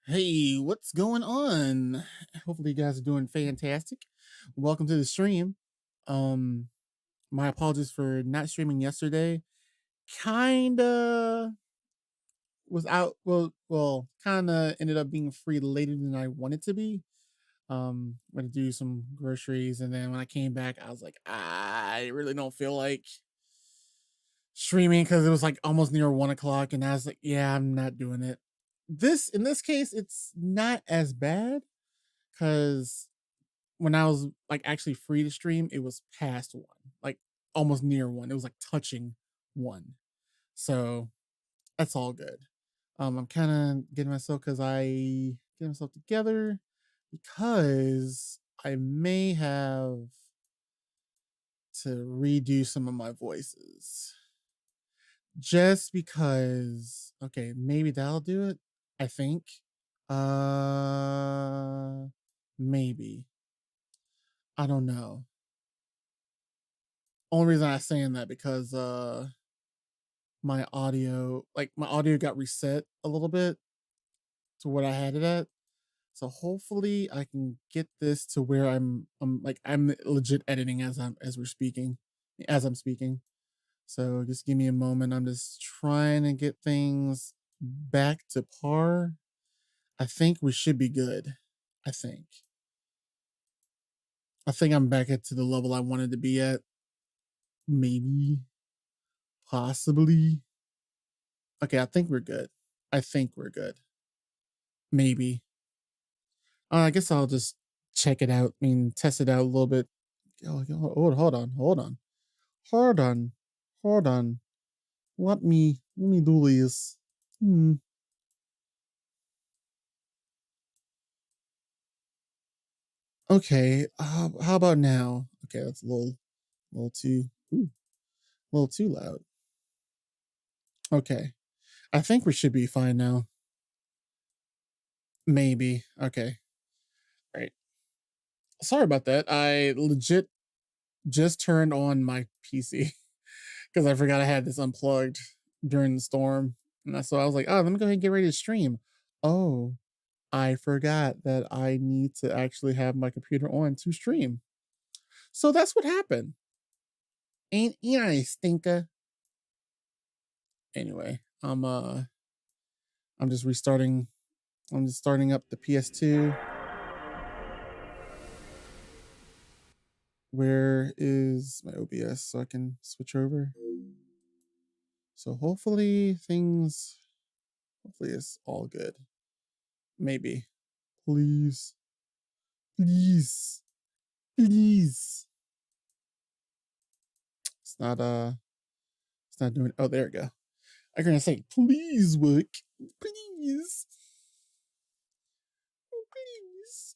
Hey, what's going on? Hopefully you guys are doing fantastic. Welcome to the stream. Um my apologies for not streaming yesterday. Kinda was out kinda ended up being free later than I wanted to be. Went to do some groceries, and then when I came back, I was like, I really don't feel like streaming because it was like almost near 1 o'clock, and I was like, yeah, I'm not doing it. In this case, it's not as bad because when I was like actually free to stream, it was past one, like almost near one. It was like touching one. So that's all good. I'm kind of getting myself get myself together because I may have to redo some of my voices. Just because okay, maybe that'll do it. I think. Uh Maybe. I don't know. Only reason I'm saying that because my audio got reset a little bit to what I had it at. So hopefully I can get this to where I'm legit editing as we're speaking, as I'm speaking. So just give me a moment. I'm just trying to get things back to par. I think we should be good. I think. I think I'm back at to the level I wanted to be at. Maybe. Possibly. Okay, I think we're good. I think we're good. Maybe. I guess I'll just check it out. I mean, test it out a little bit. Hold on, hold on, hold on. Let me do this. Hmm. Okay. How about now? Okay, that's little too, ooh, a little too loud. Okay, I think we should be fine now. Maybe. Okay. Right. Sorry about that. I legit just turned on my PC because I forgot I had this unplugged during the storm. So I was like, oh, let me go ahead and get ready to stream. Oh, I forgot that I need to actually have my computer on to stream. So that's what happened. Ain't I stinker? Anyway, I'm just restarting. I'm just starting up the PS2. Where is my OBS so I can switch over? So hopefully it's all good. Maybe. Please. Please. Please. It's not doing, oh, there we go. I'm gonna say, please work. Please. Please.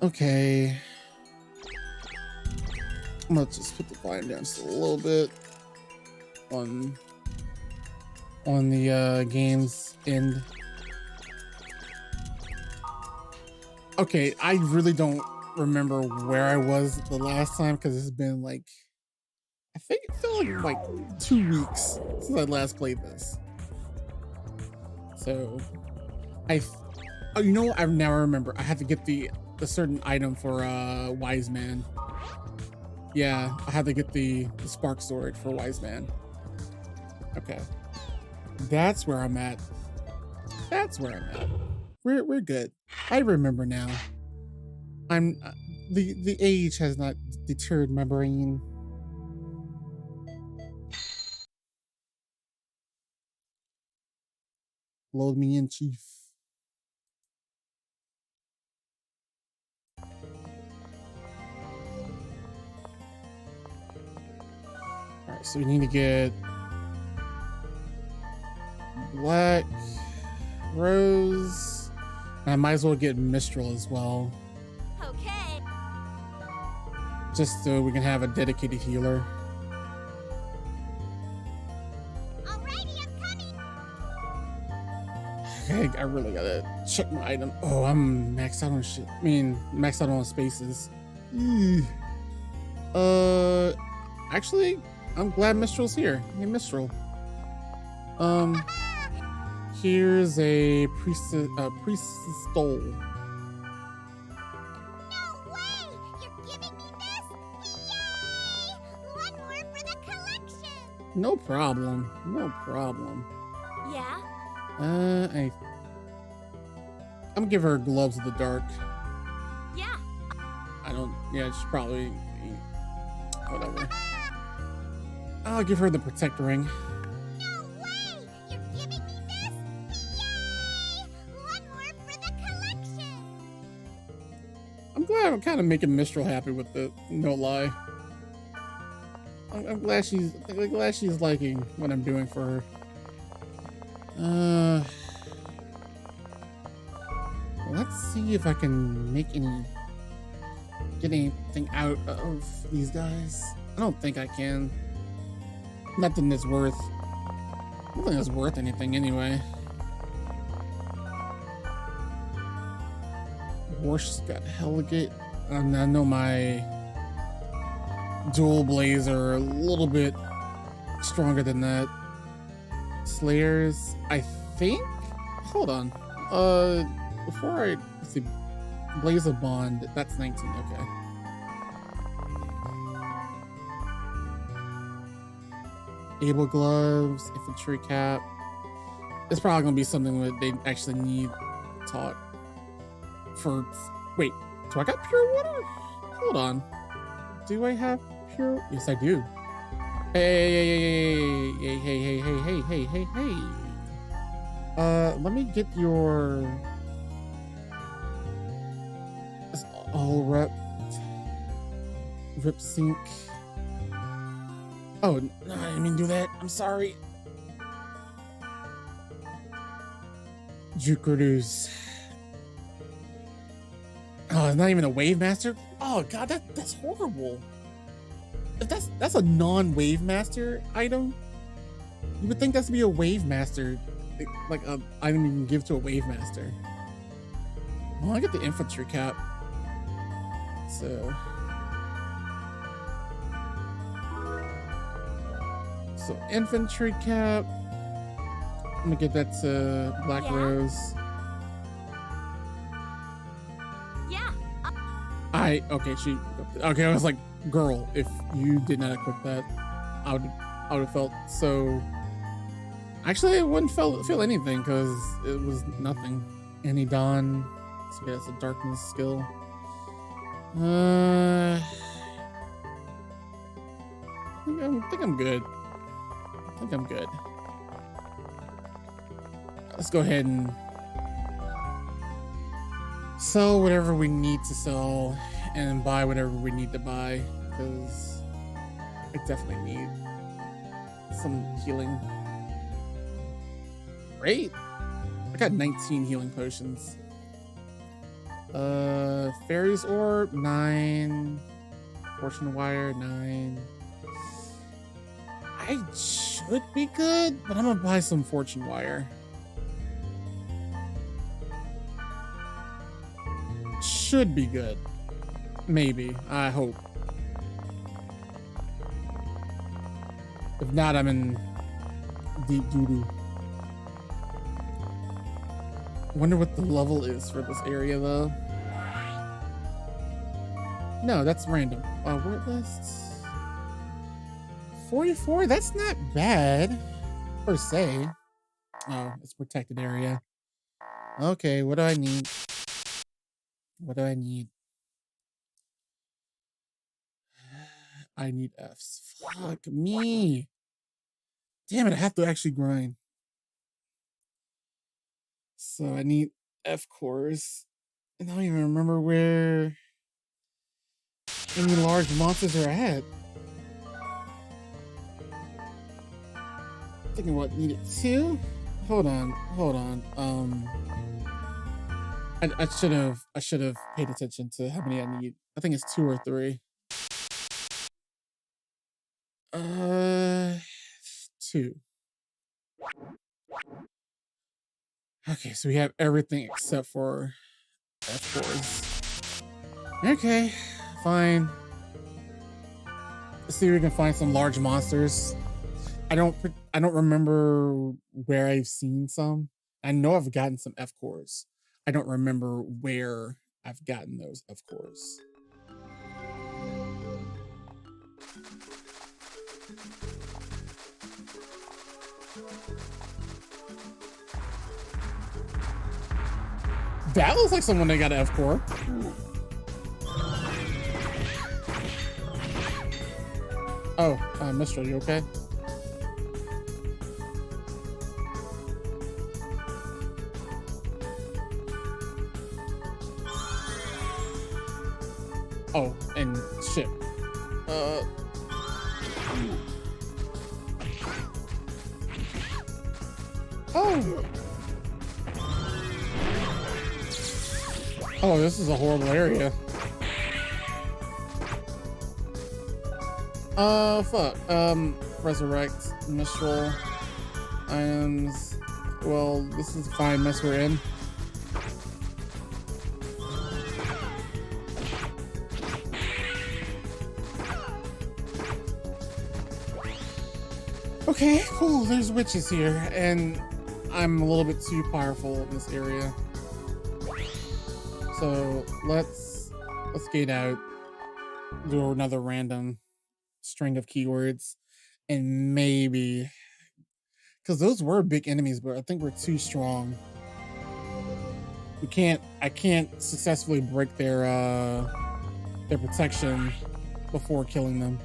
Okay. I'm gonna just put the volume down just a little bit on the game's end. Okay, I really don't remember where I was the last time because it's been like, I think it felt like 2 weeks since I last played this. So oh, you know what? I now remember. I had to get the certain item for Wise Man. Yeah, I had to get the Spark Sword for Wise Man. Okay, that's where I'm at. That's where I'm at. We're good. I remember now. I'm the age has not deterred my brain. Load me in, chief. All right, so we need to get Black Rose. I might as well get Mistral as well. Okay. Just so we can have a dedicated healer. Alrighty, I'm coming. Okay, I really gotta check my item. Oh, I'm maxed out on shit. I mean, maxed out on spaces. Actually, I'm glad Mistral's here. Hey, Mistral. Um, here's a priestess stole. No way! You're giving me this? Yay! One more for the collection! No problem. No problem. Yeah? I'm gonna give her gloves of the dark. Yeah. I don't. Yeah, she's probably whatever. I'll give her the protect ring. No way! You're giving me this? Yay! One more for the collection! I'm glad I'm kind of making Mistral happy with it. No lie. I'm glad she's liking what I'm doing for her. Let's see if I can get anything out of these guys. I don't think I can. Nothing that's worth anything anyway. Horse got Helgate. I know my dual blades are a little bit stronger than that. Slayers, I think. Hold on. Let's see. Blaze of Bond. That's 19. Okay. Able gloves, infantry cap. It's probably gonna be something that they actually need taught. For wait, do I got pure water? Hold on. Do I have pure? Yes, I do. Hey. Let me get your all rep sync. Oh, no, I didn't mean to do that. I'm sorry. Jukurus. Oh, it's not even a wave master. Oh god, that's horrible. If that's a non-wave master item, you would think that's to be a wave master, like a item you can give to a wave master. Well, I get the infantry cap. So infantry cap. I'm gonna get that to Black Rose. Yeah. Okay, I was like, girl, if you did not equip that, I would have felt so. Actually, I wouldn't feel anything because it was nothing. Any Dawn, so yeah, it's a darkness skill. I think I'm good. Let's go ahead and sell whatever we need to sell and buy whatever we need to buy, because I definitely need some healing. Great. I got 19 healing potions. Fairy's Orb, 9. Fortune Wire, 9. I should be good, but I'm gonna buy some Fortune Wire. Should be good. Maybe. I hope. If not, I'm in deep doo-doo. Wonder what the level is for this area, though. No, that's random. Word lists. 44? That's not bad, per se. Oh, it's protected area. Okay, what do I need? I need Fs. Fuck me. Damn it, I have to actually grind. So I need F cores. And I don't even remember where any large monsters are at. Thinking what, needed 2? Hold on. I should have paid attention to how many I need. I think it's 2 or 3. 2. Okay, so we have everything except for F cores. Okay, fine. See if we can find some large monsters. I don't remember where I've seen some. I know I've gotten some F cores. I don't remember where I've gotten those F cores. That looks like someone that got an F core. Oh, Mistral, you okay? Oh, and shit. Oh. Oh, this is a horrible area. Fuck. Resurrect, Mistral, items. Well, this is a fine mess we're in. Okay, cool. There's witches here, and I'm a little bit too powerful in this area. So let's gate out, do another random string of keywords, and maybe because those were big enemies, but I think we're too strong. I can't successfully break their protection before killing them.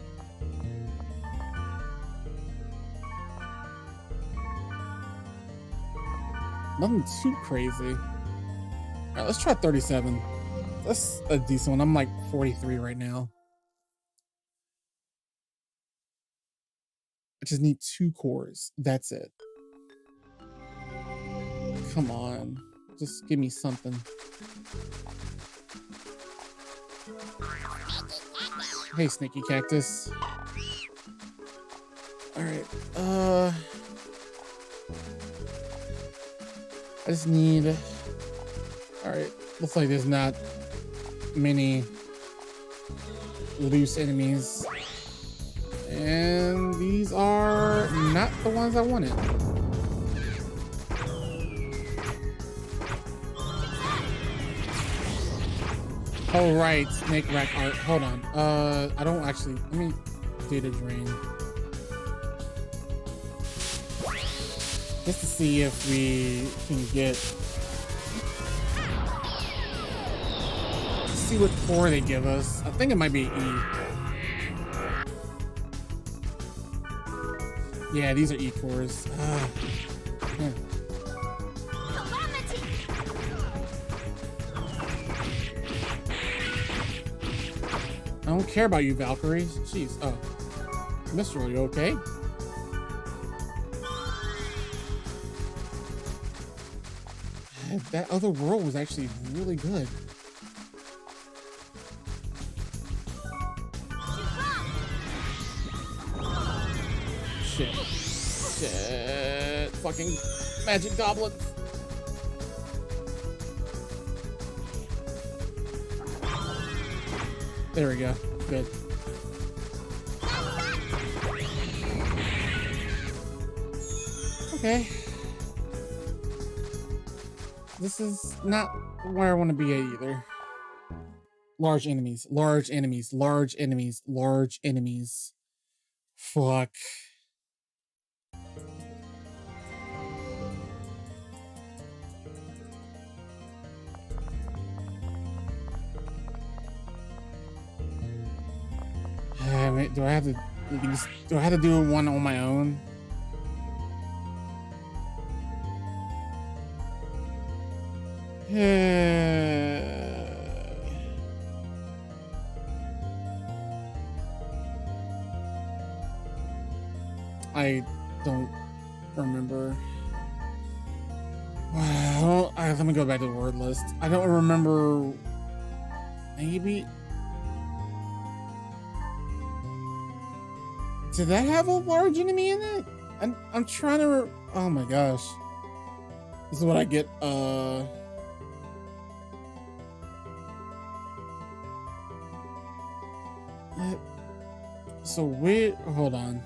Nothing too crazy. All right, let's try 37. That's a decent one. I'm like 43 right now. I just need 2 cores. That's it. Come on. Just give me something. Hey, Sneaky Cactus. Alright, I just need... Alright, looks like there's not many loose enemies. And these are not the ones I wanted. Oh, right, Snake Rack Art. Hold on. I don't actually... Let me data drain. Just to see if we can get... See what core they give us. I think it might be E. Yeah, these are E cores. Yeah. I don't care about you, Valkyrie. Jeez. Oh. Mistral, are you okay? That other world was actually really good. Shit. Shit. Fucking magic goblins. There we go. Good. Okay. This is not where I want to be at either. Large enemies, large enemies, large enemies, large enemies. Fuck. Wait, do I have to do one on my own? I don't remember. Let me go back to the word list. I don't remember. Maybe. Did that have a large enemy in it? I'm trying to. Oh my gosh. This is what I get. So wait, hold on.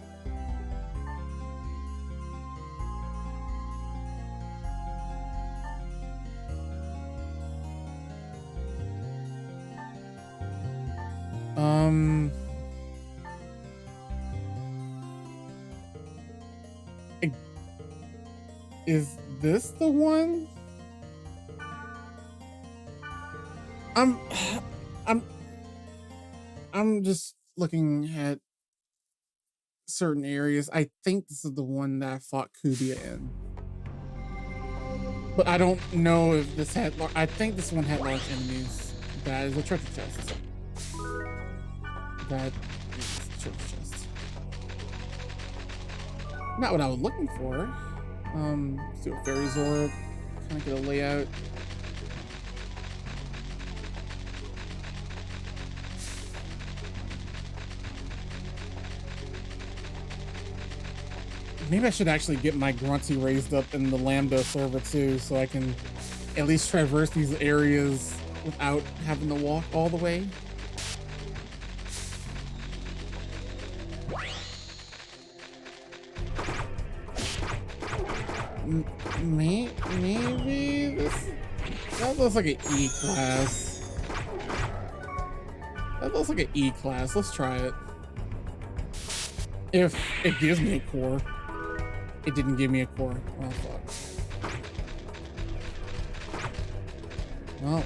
Um, I- is this the one? I'm, I'm, I'm just looking at certain areas. I think this is the one that I fought Kubia in, but I don't know if this had. I think this one had large enemies. That is a treasure chest. That is a treasure chest. Not what I was looking for. Let's do a fairy Zora. Kind of get a layout. Maybe I should actually get my Grunty raised up in the Lambda server too, so I can at least traverse these areas without having to walk all the way. Maybe this. That looks like an E class. That looks like an E class. Let's try it. If it gives me a core. It didn't give me a core. Oh, fuck. Well.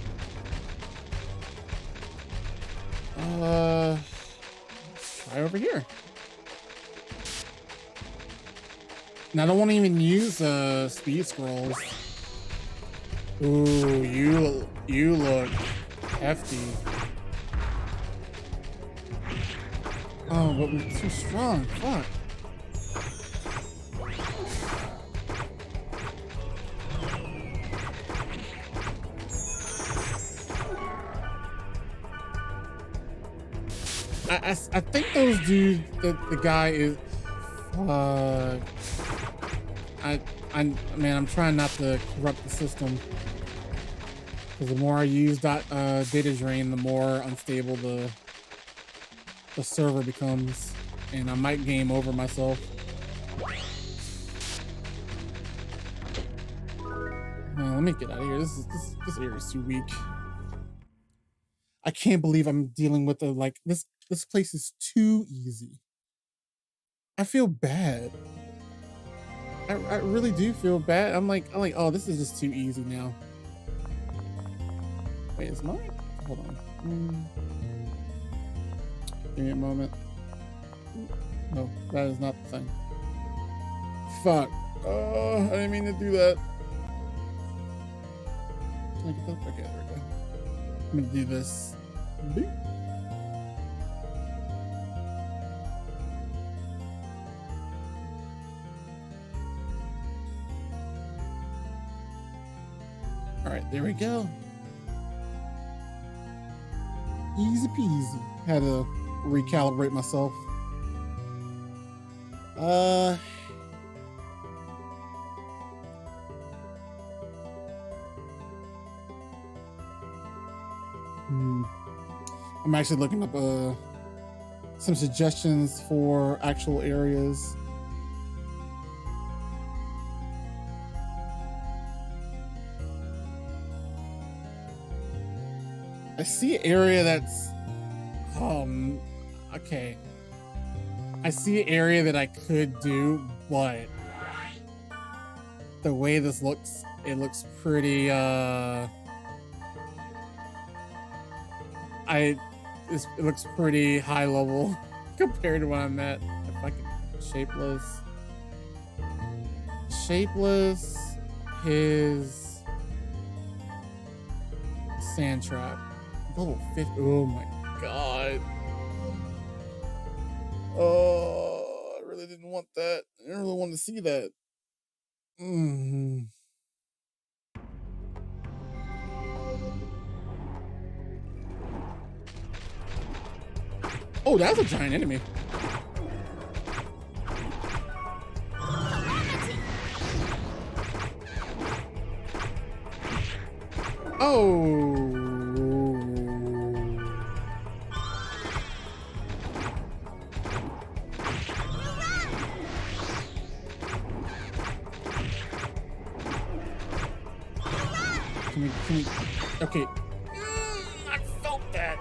Let's try over here. And I don't want to even use speed scrolls. Ooh, you look hefty. Oh, but we're too strong. Fuck. I think those dudes, the guy is, man, I'm trying not to corrupt the system. Because the more I use data drain, the more unstable the server becomes, and I might game over myself. Let me get out of here. This area is too weak. I can't believe I'm dealing with this place is too easy. I feel bad. I really do feel bad. I'm like, oh, this is just too easy now. Wait, is mine? Hold on. Give me a moment. No, that is not the thing. Fuck. Oh, I didn't mean to do that. Can I get that? Okay, there we go. I'm gonna do this. Boop. All right, there we go. Easy peasy. Had to recalibrate myself. I'm actually looking up some suggestions for actual areas. I see an area that's okay. I see an area that I could do, but the way this looks, it looks pretty it looks pretty high level compared to what I'm at. If I can shapeless, his sand trap, level 50. Oh my god. Oh, I really didn't want that. I didn't really want to see that. Oh, that's a giant enemy. Oh. Can we? Okay. I felt that.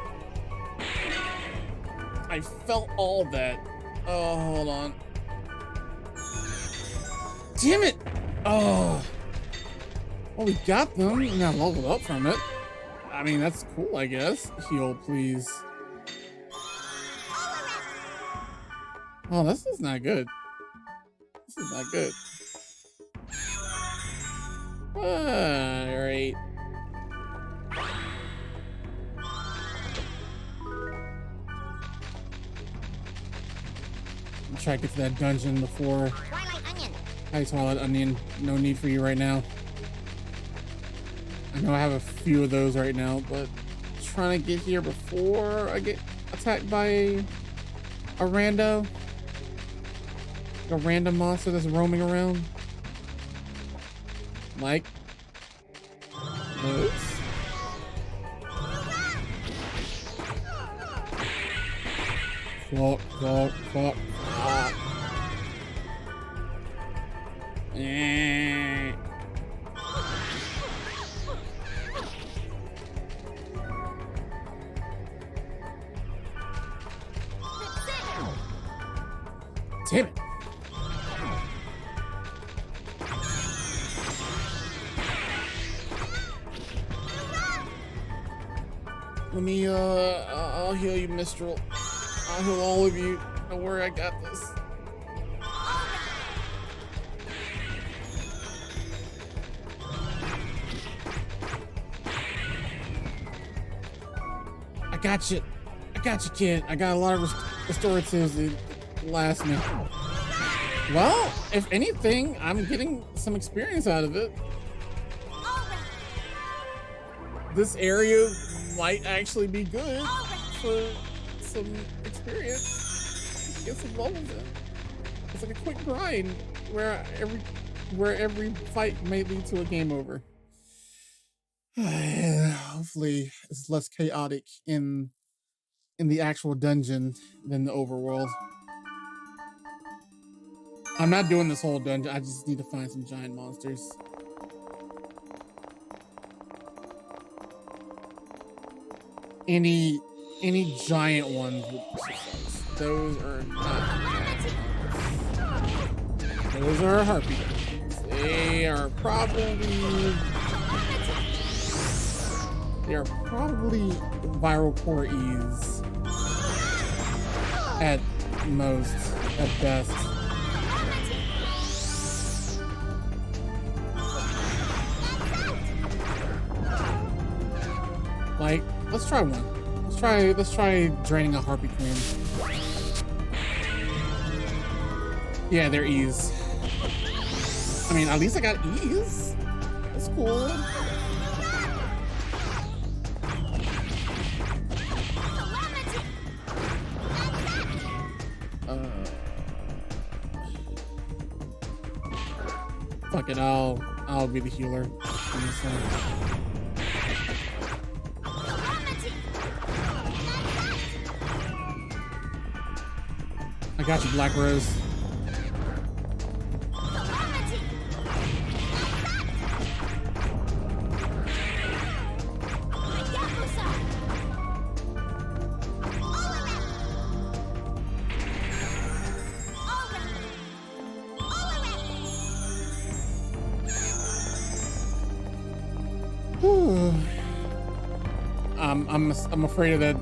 I felt all that. Oh, hold on. Damn it! Oh. Well, we got them and I leveled up from it. I mean, that's cool, I guess. Heal, please. Oh, this is not good. This is not good. Alright. Try to get to that dungeon before. Twilight Onion. Hi, Twilight Onion. No need for you right now. I know I have a few of those right now, but trying to get here before I get attacked by a rando. A random monster that's roaming around. Like those. Fuck, fuck, fuck. Eh. Damn it. Let me, I'll heal you, Mistral. I'll heal all of you. Don't worry, I got this. I got you. I got you, kid. I got a lot of restoratives that last me. Well, if anything, I'm getting some experience out of it. This area might actually be good for some experience. Get some levels in. It's like a quick grind where every fight may lead to a game over. Hopefully it's less chaotic in the actual dungeon than the overworld. I'm not doing this whole dungeon. I just need to find some giant monsters. Any giant ones would suffice. Those are not giant ones. Those are harpy. They are probably viral core E's at most, at best. Like, let's try one. Let's try draining a harpy queen. Yeah, they're E's. I mean, at least I got E's. That's cool. Fuck it, I'll be the healer. I got you, Black Rose. I'm afraid of that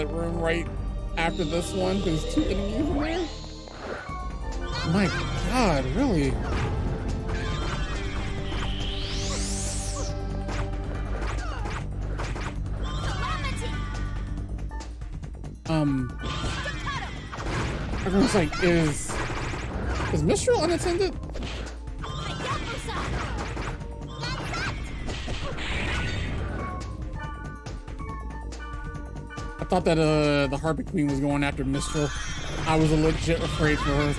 room right after this one. There's 2 enemies in there. My God, really? Everyone's like, is Mistral unattended? I thought that the Harpy Queen was going after Mistral. I was legit afraid for her.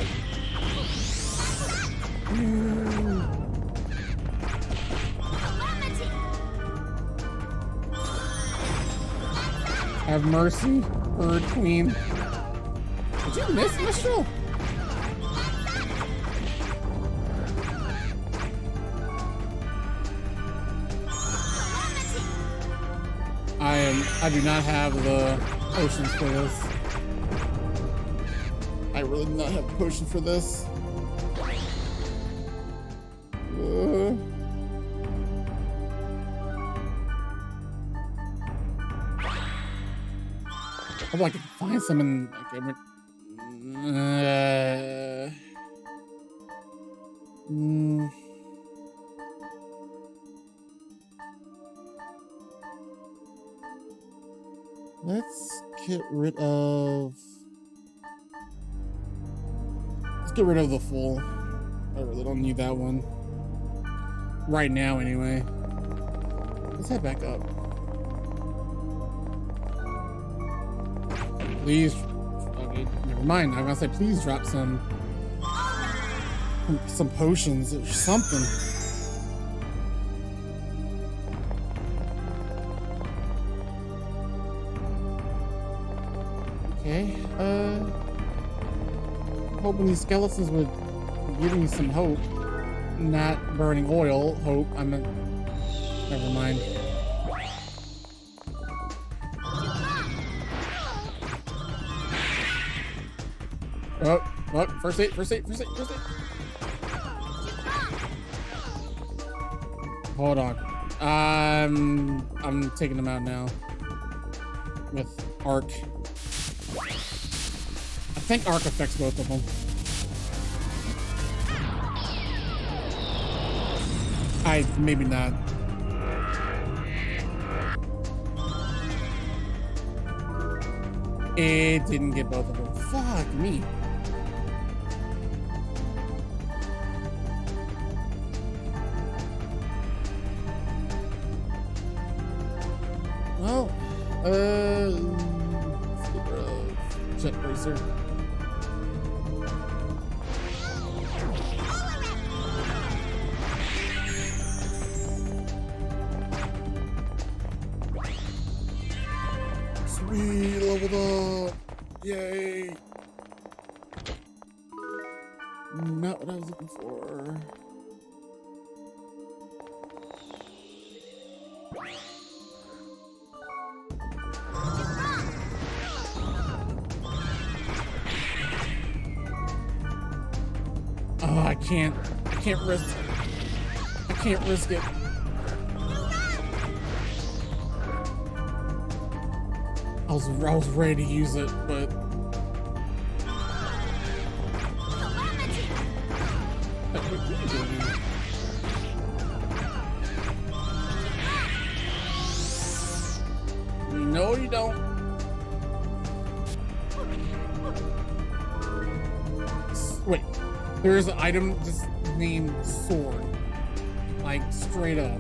Have mercy, Bird Queen. Did you miss Mistral? I do not have the potions for this. I really do not have the potion for this. Hope I can find some in like let's get rid of. Let's get rid of the full. I really don't need that one right now, anyway. Let's head back up. Please. Okay, never mind. I'm gonna say please drop some potions or something. Okay. Hoping these skeletons would give me some hope. Not burning oil. Hope. Never mind. Oh, first aid. Hold on. I'm taking them out now. With arc. I think arc affects both of them. Maybe not. It didn't get both of them. Fuck me. Well, let's get rid of jet bracer. Sweet, leveled up. Yay. Not what I was looking for. Oh, I can't risk it. I was ready to use it, but no, you don't. Wait, there's an item just named sword, like straight up.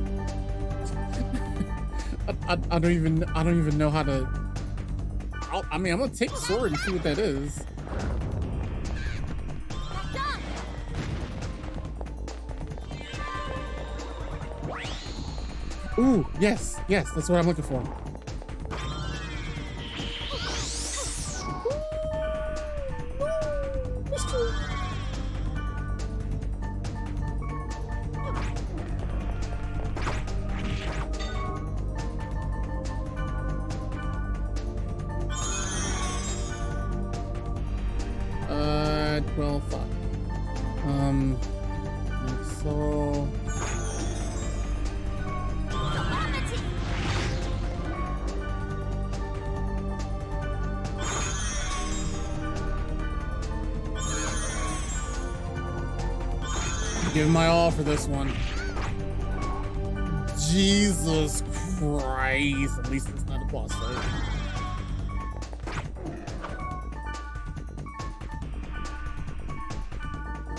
I don't even know how to. I'm gonna take sword and see what that is. Ooh, yes, that's what I'm looking for. Well, fuck. So. Give my all for this one. Jesus Christ. At least it's not a boss fight.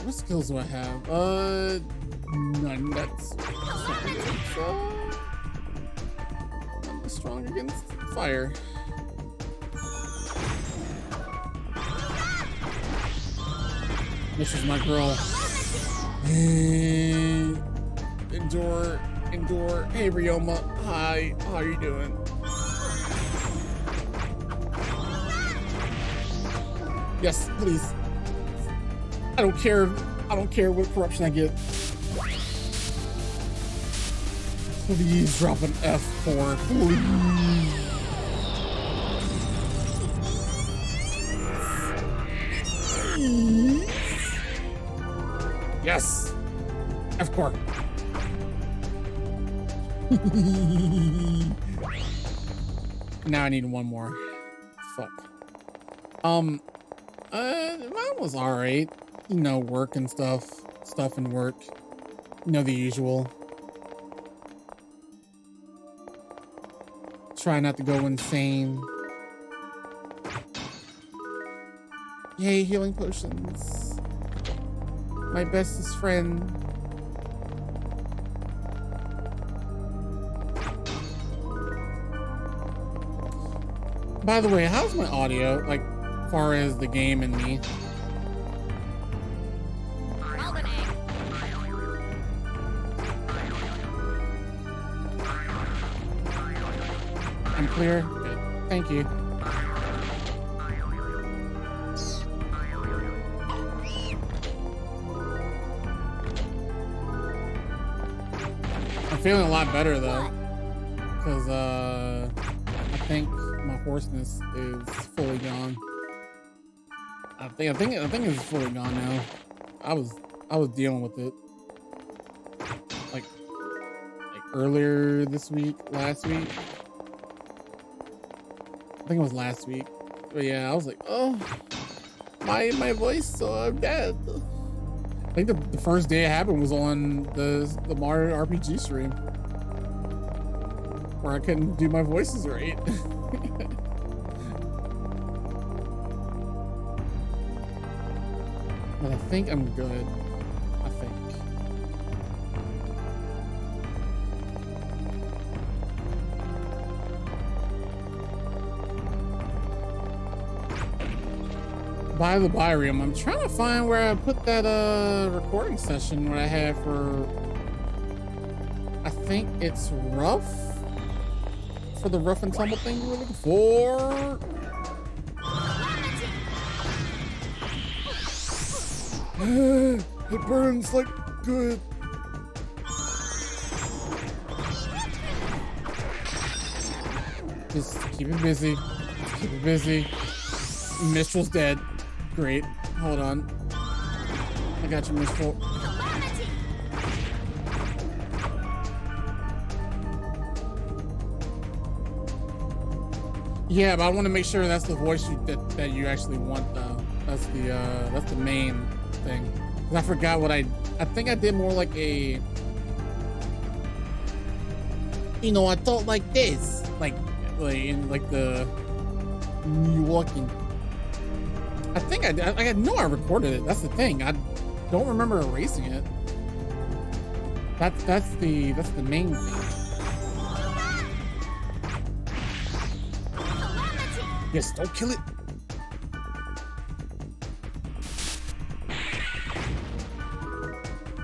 What skills do I have? None. That's I'm strong against fire. This is my girl. Endure. Hey, Ryoma. Hi. How are you doing? Yes, please. I don't care what corruption I get. Please drop an F4, please. Yes. F core. Now I need one more. Fuck. Mine was alright. You know, work and stuff. Stuff and work. You know, the usual. Try not to go insane. Yay, healing potions. My bestest friend. By the way, how's my audio? Like, far as the game and me? I'm clear? Good. Thank you. I'm feeling a lot better though. Because I think my hoarseness is fully gone. I think it's fully gone now. I was dealing with it like earlier this week, last week. I think it was last week. But yeah, I was like, oh, my voice, so I'm dead. I think the first day it happened was on the Mario RPG stream, where I couldn't do my voices right. But I think I'm good. I think. By the Byrium, I'm trying to find where I put that recording session what I had for, I think it's rough, for the rough and tumble thing we were looking for. It burns like good. Just keep it busy. Just keep it busy. Mistral's dead. Great. Hold on. I got you, Mistral. Yeah, but I want to make sure that's the voice that you actually want, though. That's the main thing. 'Cause I forgot what I think I did more like a, you know, I thought like this, like in like the Milwaukee. I think I know I recorded it. That's the thing. I don't remember erasing it. That's the main thing. Yes, don't kill it.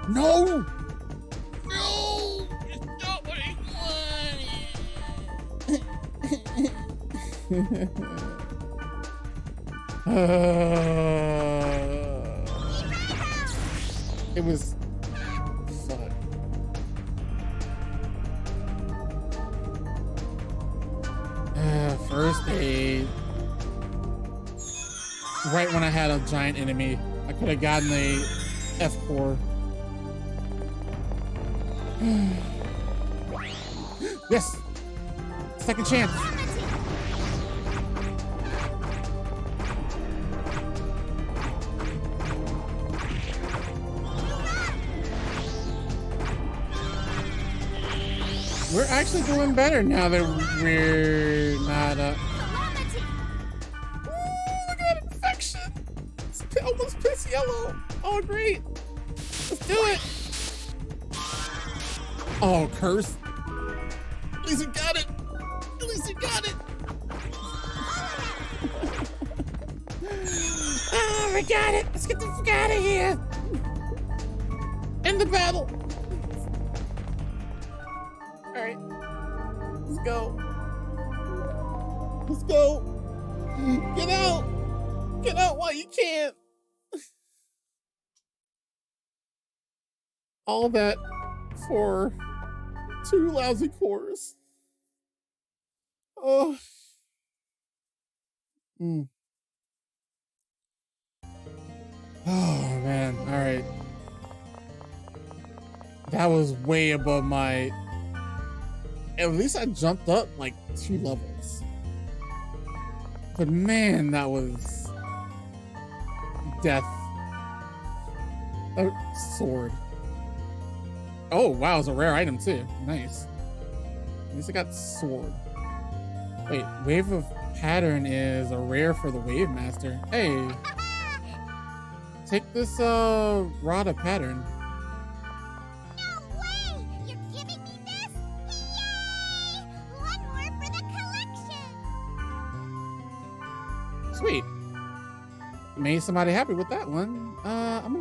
No! No! It's not what I wanted. It was... Fuck. First aid. Right when I had a giant enemy, I could have gotten a F core. Yes! Second chance! We're actually doing better now that we're not Ooh, look at that infection! It's almost piss yellow! Oh, great! Let's do it! Oh, curse. At least we got it. At least we got it. Oh, we got it. Let's get the fuck out of here. End the battle. All right. Let's go. Let's go. Get out. Get out while you can. All that for 2 lousy cores. Oh. Oh man, all right. That was way above my. At least I jumped up like 2 levels. But man, that was death. Oh, sword. Oh wow, it's a rare item too. Nice. At least I got sword. Wait, wave of pattern is a rare for the wave master. Hey, take this rod of pattern. No way! You're giving me this? Yay! One more for the collection. Sweet. Made somebody happy with that one. I'm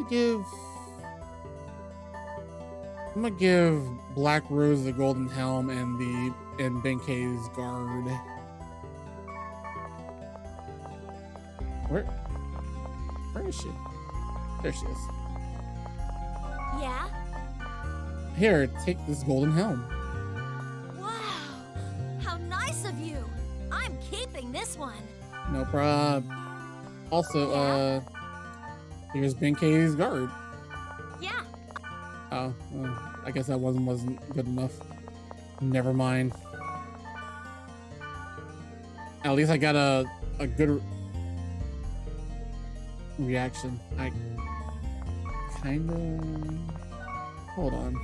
gonna give Black Rose the golden helm and Benkei's guard. Where is she? There she is. Yeah? Here, take this golden helm. Wow! How nice of you! I'm keeping this one. No prob. Also, here's Benkei's guard. Yeah. Oh, I guess that wasn't good enough. Never mind. At least I got a good reaction. I kinda hold on.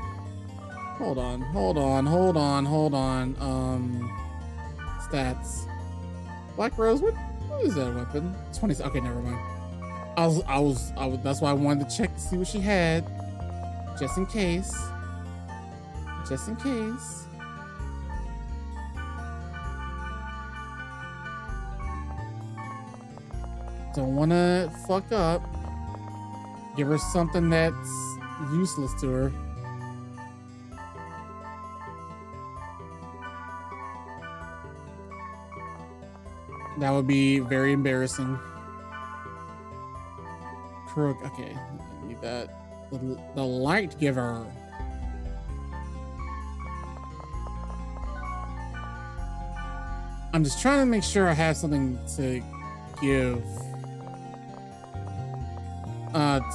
Stats. Black Rose, what is that weapon? 20. Okay, never mind. I was that's why I wanted to check to see what she had. Just in case. Just in case. Don't want to fuck up. Give her something that's useless to her. That would be very embarrassing. Crook. Okay, I need that. The light giver. I'm just trying to make sure I have something to give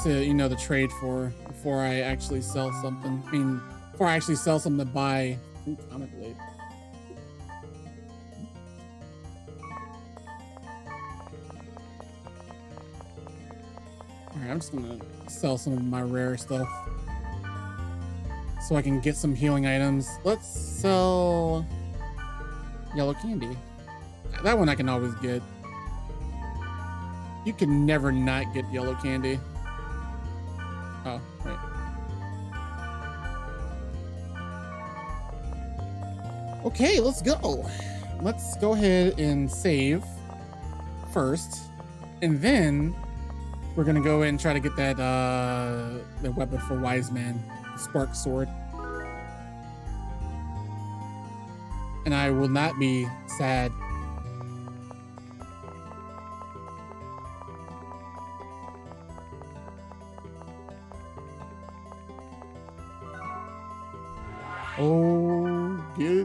to, you know, the trade for before I actually sell something. I mean, before I actually sell something to buy. Ooh, comic blade. Alright, I'm just gonna sell some of my rare stuff so I can get some healing items. Let's sell yellow candy. That one I can always get. You can never not get yellow candy. Oh, right. Okay, let's go. Let's go ahead and save first, and then we're gonna go and try to get that the weapon for Wise Man, the Spark Sword. And I will not be sad. Oh,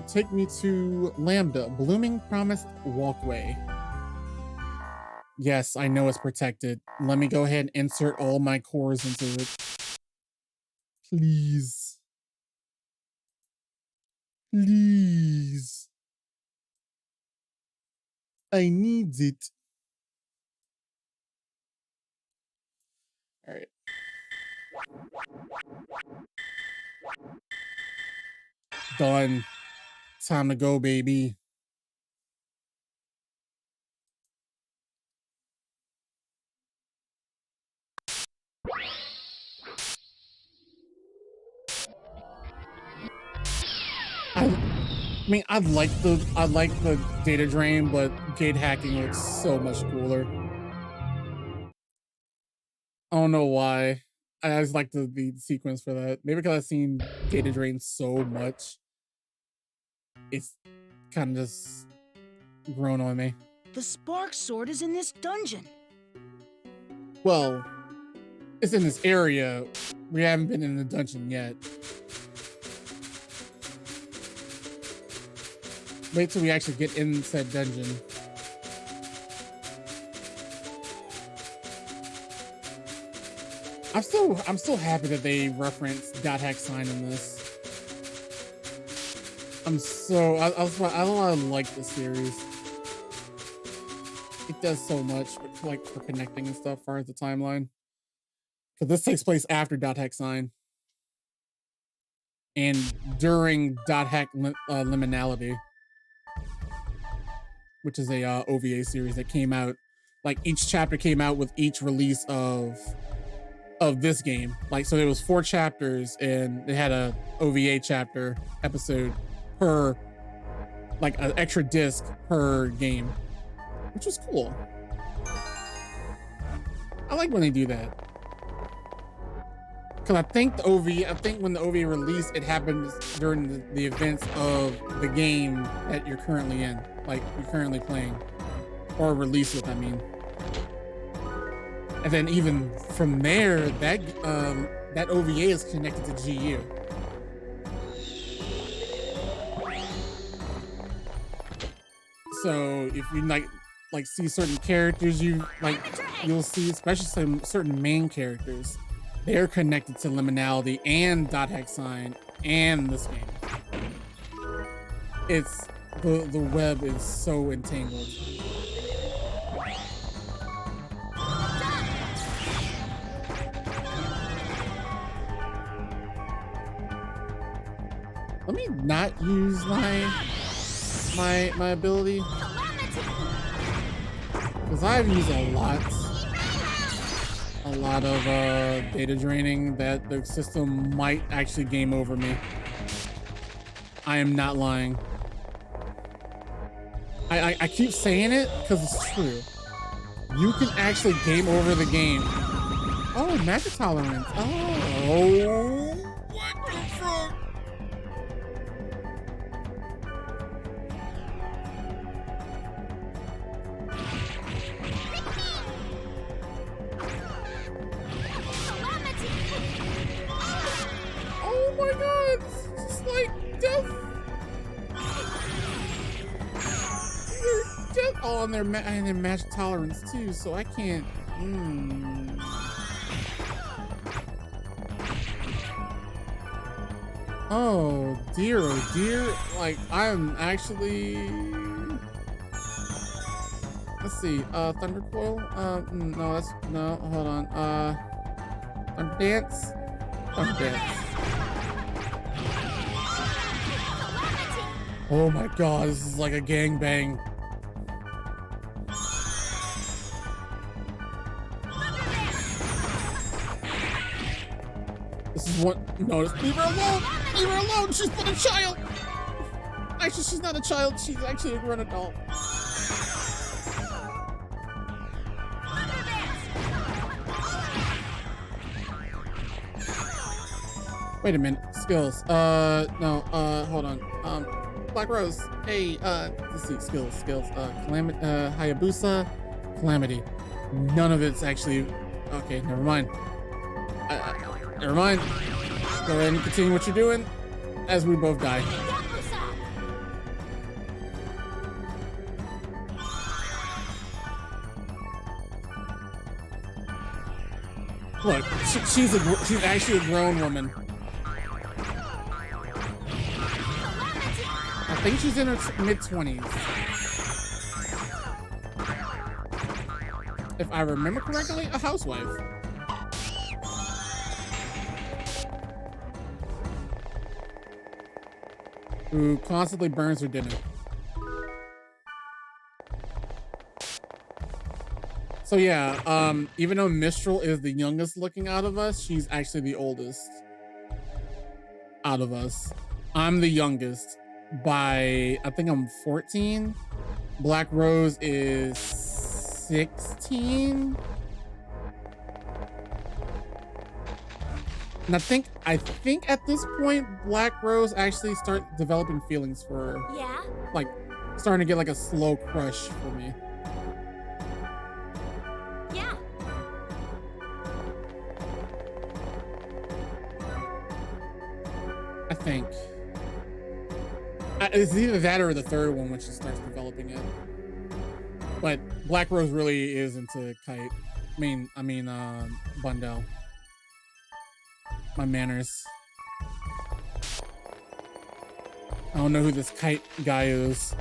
take me to Lambda, Blooming Promised Walkway. Yes, I know it's protected. Let me go ahead and insert all my cores into it. Please. Please. I need it. All right. Done. Time to go, baby. I mean, I like the data drain, but gate hacking looks so much cooler. I don't know why. I just like the sequence for that. Maybe because I've seen data drain so much. It's kind of just grown on me. The Spark Sword is in this dungeon. Well, it's in this area. We haven't been in the dungeon yet. Wait till we actually get in said dungeon. I'm still happy that they referenced dot hack sign in this. I like this series. It does so much like for connecting and stuff, as far as the timeline. Because this takes place after dot hack sign and during dot hack liminality, which is a OVA series that came out. Like each chapter came out with each release of this game. Like so, there was 4 chapters, and they had a OVA chapter episode per, like an extra disc per game, which was cool. I like when they do that. Because I think when the OVA released, it happens during the events of the game that you're currently in, like you're currently playing, or release with, I mean. And then even from there, that OVA is connected to GU. So if you like see certain characters, you'll see, especially some certain main characters, they're connected to liminality and dot hack sign and this game. It's the web is so entangled. Let me not use my ability, because I've used a lot of data draining that the system might actually game over me. I am not lying. I keep saying it because it's true. You can actually game over the game. Oh, magic tolerance. Oh, what the fuck? Oh my god, it's just like death. They're death. Oh, and their magic tolerance too, so I can't. Oh dear, like I'm actually, let's see, thunder coil, no, that's, no, hold on, thunder dance, oh my god, this is like a gangbang. This is what, no, leave her alone! Leave her alone! She's but a child! Actually, she's not a child, she's actually a grown adult. Wait a minute, skills. No, hold on. Black Rose, hey, let's see, skills. Hayabusa, Calamity. None of it's actually, okay, never mind. Never mind. Go ahead and continue what you're doing as we both die. Look, she's actually a grown woman. I think she's in her mid-20s. If I remember correctly, a housewife. Who constantly burns her dinner. So yeah, even though Mistral is the youngest looking out of us, she's actually the oldest out of us. I'm the youngest by, I think I'm 14. Black Rose is 16. And I think at this point, Black Rose actually start developing feelings for her. Yeah? Like, starting to get like a slow crush for me. Yeah. I think. It's either that or the third one when she starts developing it. But Black Rose really is into Kite. I mean, Bundell. my manners. I don't know who this kite guy is.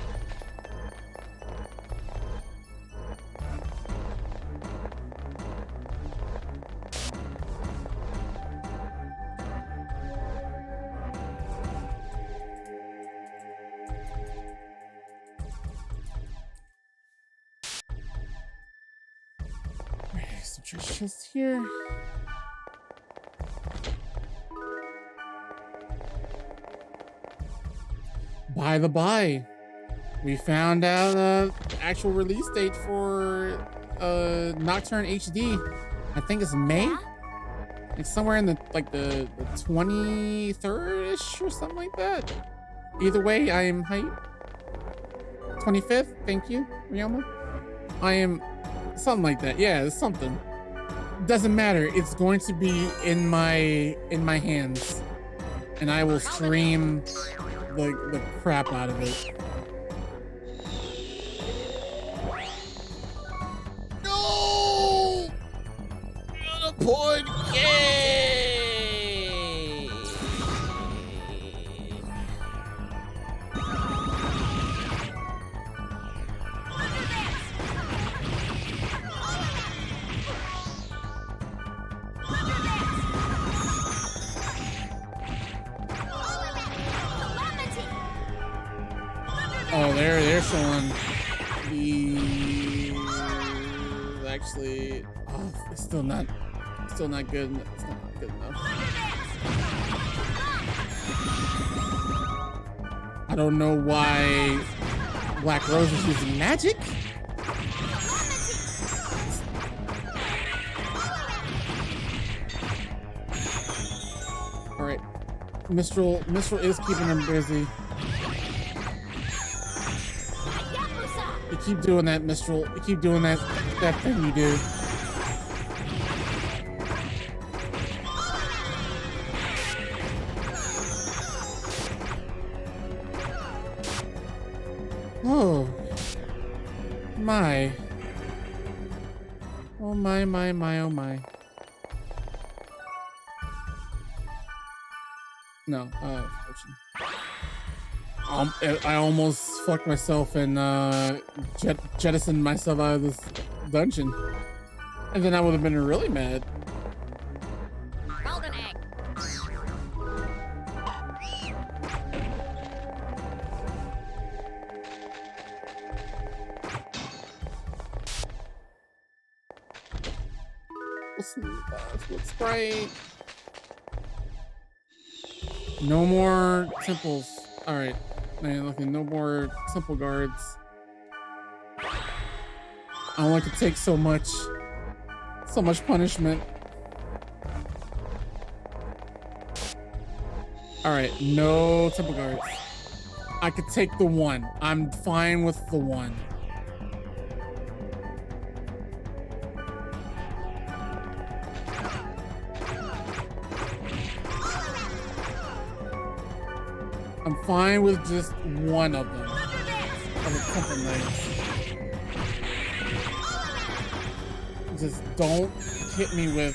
Some chest here. By the by, we found out actual release date for Nocturne HD. I think it's May. It's somewhere in the 23rd-ish or something like that. Either way, I am hyped. 25th, thank you, Ryoma. I am something like that. Yeah, it's something. Doesn't matter. It's going to be in my hands, and I will stream the crap out of it. No! Unemployed gay! Oh, they're showing the actually. Oh, it's still not good. It's not good enough. I don't know why Black Rose is using magic. All right, Mistral is keeping him busy. You keep doing that, Mistral. You keep doing that thing you do. Oh my. Oh my, oh my. No, fortune. I almost fucked myself and jettisoned myself out of this dungeon. And then I would have been really mad. Golden egg. Let's spray. No more temples. All right. Man, looking, no more temple guards. I don't like to take so much punishment. All right, no temple guards. I could take the one. I'm fine with the one. I'm fine with just one of them. Of the temple knights. Just don't hit me with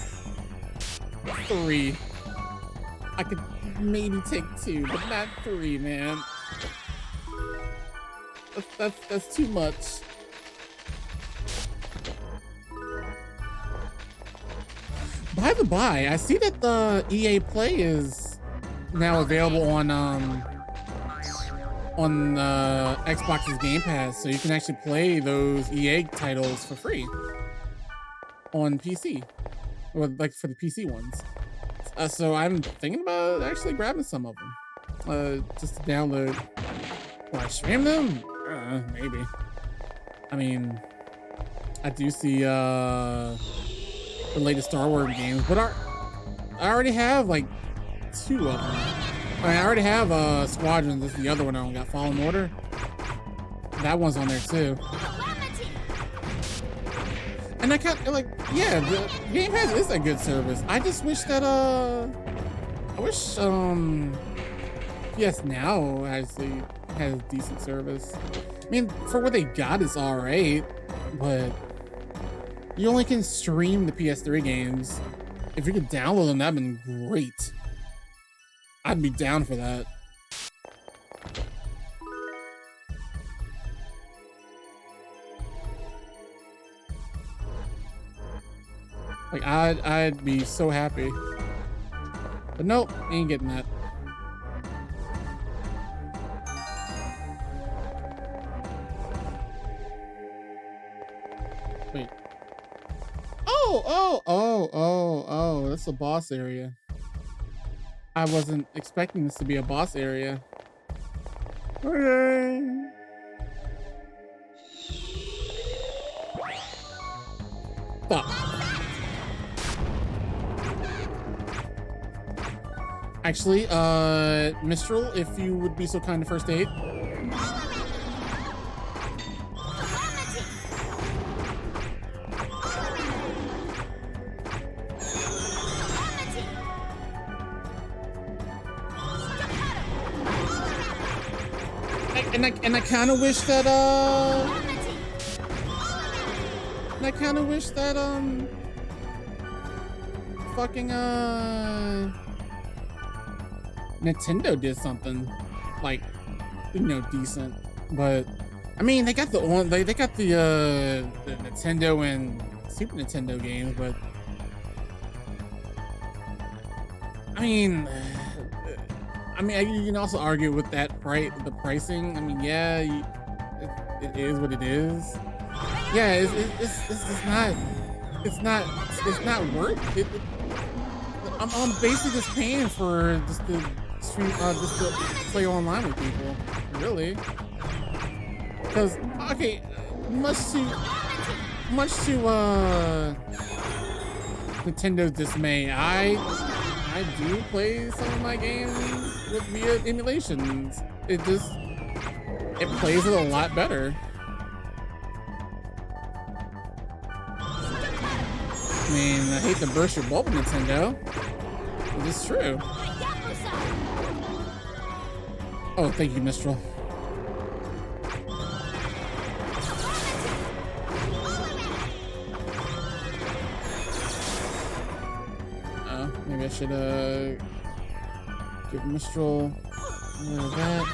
3. I could maybe take 2, but not 3, man. That's too much. By the by, I see that the EA Play is now available on Xbox's Game Pass, so you can actually play those EA titles for free on PC, or like for the PC ones. So I'm thinking about actually grabbing some of them, just to download. Will I stream them? Maybe. I mean, I do see the latest Star Wars games, but I already have like 2 of them. I mean, I already have Squadrons. This is the other one I don't got. Fallen Order. That one's on there too. And I kind of like, yeah, the Game Pass is a good service. I just wish that PS Now actually has decent service. I mean, for what they got, it's alright, but you only can stream the PS3 games If you could download them, that'd been great. I'd be down for that. Like I'd be so happy. But nope, ain't getting that. Wait. Oh, that's the boss area. I wasn't expecting this to be a boss area. Okay. Fuck. Actually, Mistral, if you would be so kind to first aid. And I kind of wish that fucking Nintendo did something like, you know, decent. But I mean, they got the one, they got the Nintendo and Super Nintendo games, but I mean, you can also argue with that the pricing. I mean, yeah, it is what it is. Yeah, it's not worth it. I'm basically just paying for just to stream, just to play online with people, really. Because okay, much to Nintendo's dismay, I do play some of my games with via emulations. It plays it a lot better. I mean, I hate to burst your bubble, Nintendo. It is true. Oh, thank you, Mistral. Maybe I should give Mistral that.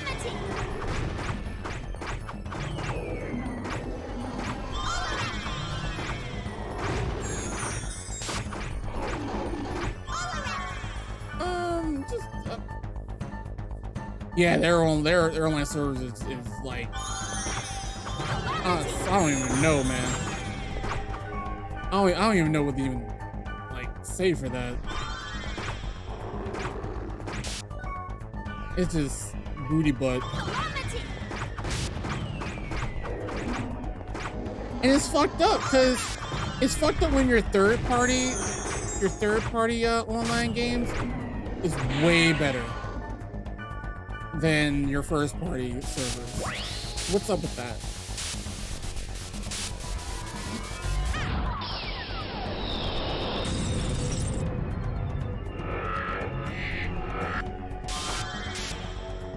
Yeah, their online servers is like, I don't even know, man. I don't even know what to even like say for that. It's just booty butt. And it's fucked up because it's fucked up when your third party online games is way better than your first party servers. What's up with that?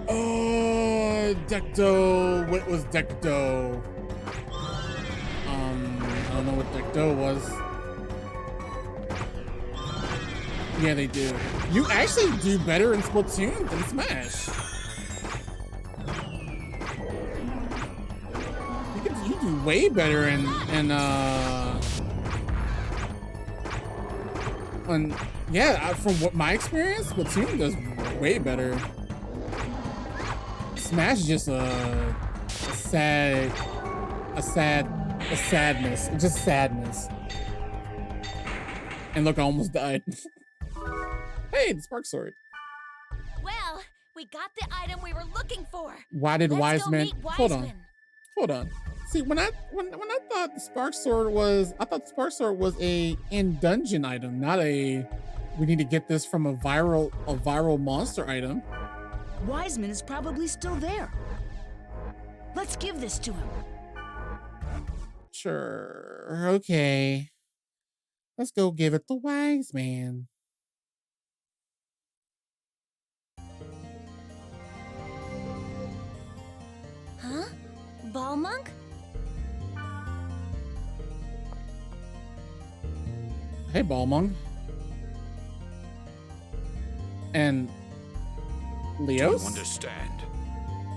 Oh, Decto. What was Decto? I don't know what Decto was. Yeah, they do. You actually do better in Splatoon than Smash. You do way better in yeah, from what my experience, Splatoon does way better. Smash is just a sadness, just sadness. And look, I almost died. Hey, the Spark Sword. Well, we got the item we were looking for. Why did Wiseman? Hold on. See, when I thought the Spark Sword was, I thought the Spark Sword was a in-dungeon item, not a we need to get this from a viral monster item. Wiseman is probably still there. Let's give this to him. Sure, okay. Let's go give it to Wiseman. Huh? Ball Monk? Hey, Ball Monk. And Do you Leos? understand?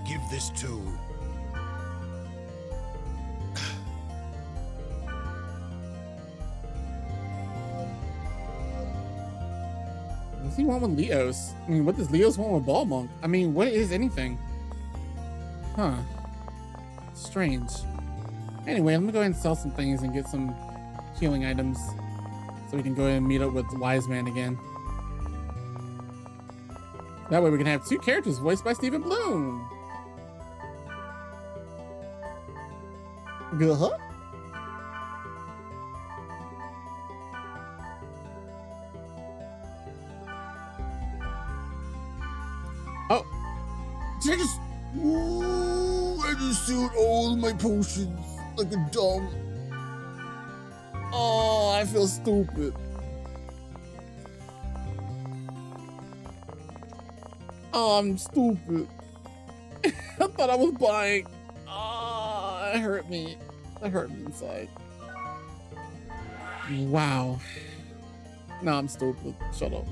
Give this to... What's he want with Leos? I mean, what does Leos want with Ball Monk? I mean, what is anything? Huh. Strange. Anyway, let me go ahead and sell some things and get some healing items so we can go ahead and meet up with Wise Man again. That way we can have 2 characters voiced by Stephen Bloom. Good, huh? Oh, I just sealed all my potions like a dumb. Oh, I feel stupid. Oh, I'm stupid. I thought I was buying. Oh, it hurt me. That hurt me inside. Wow. No, I'm stupid. Shut up.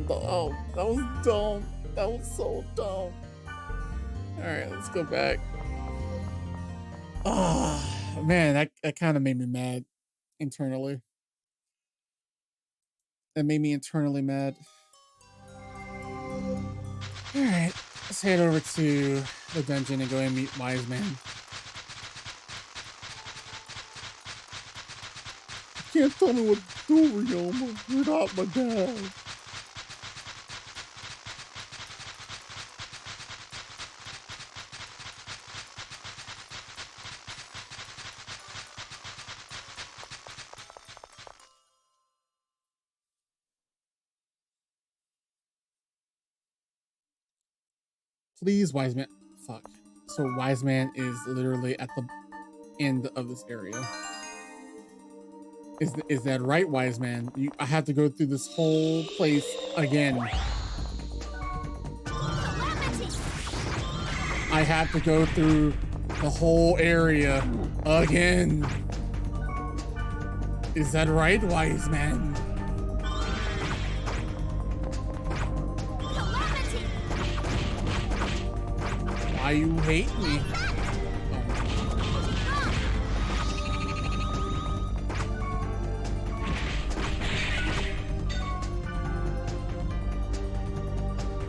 Oh, that was dumb. That was so dumb. Alright, let's go back. Oh, man, that kind of made me mad internally. That made me internally mad. Alright, let's head over to the dungeon and go and meet Wise Man. You can't tell me what to do, Ryoma. You're not my dad. Please, Wise Man. Fuck. So Wise Man is literally at the end of this area. Is that right, Wise Man? I have to go through this whole place again. I have to go through the whole area again. Is that right, Wise Man? Why you hate me?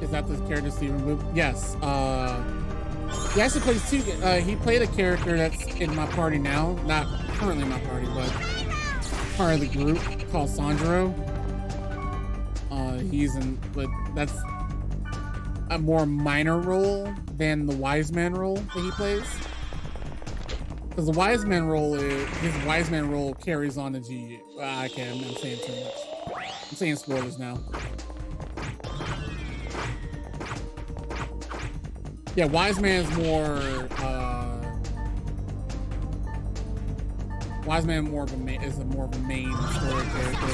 Is that the character Stephen Bloom? Yes. He actually plays 2. He played a character that's in my party now. Not currently in my party, but part of the group called Sandro. But that's a more minor role than the Wise Man role that he plays. Because the Wise Man role his Wise Man role carries on to GU. I'm saying too much. I'm saying spoilers now. Yeah, Wise Man's more Wise Man is more of a main story character,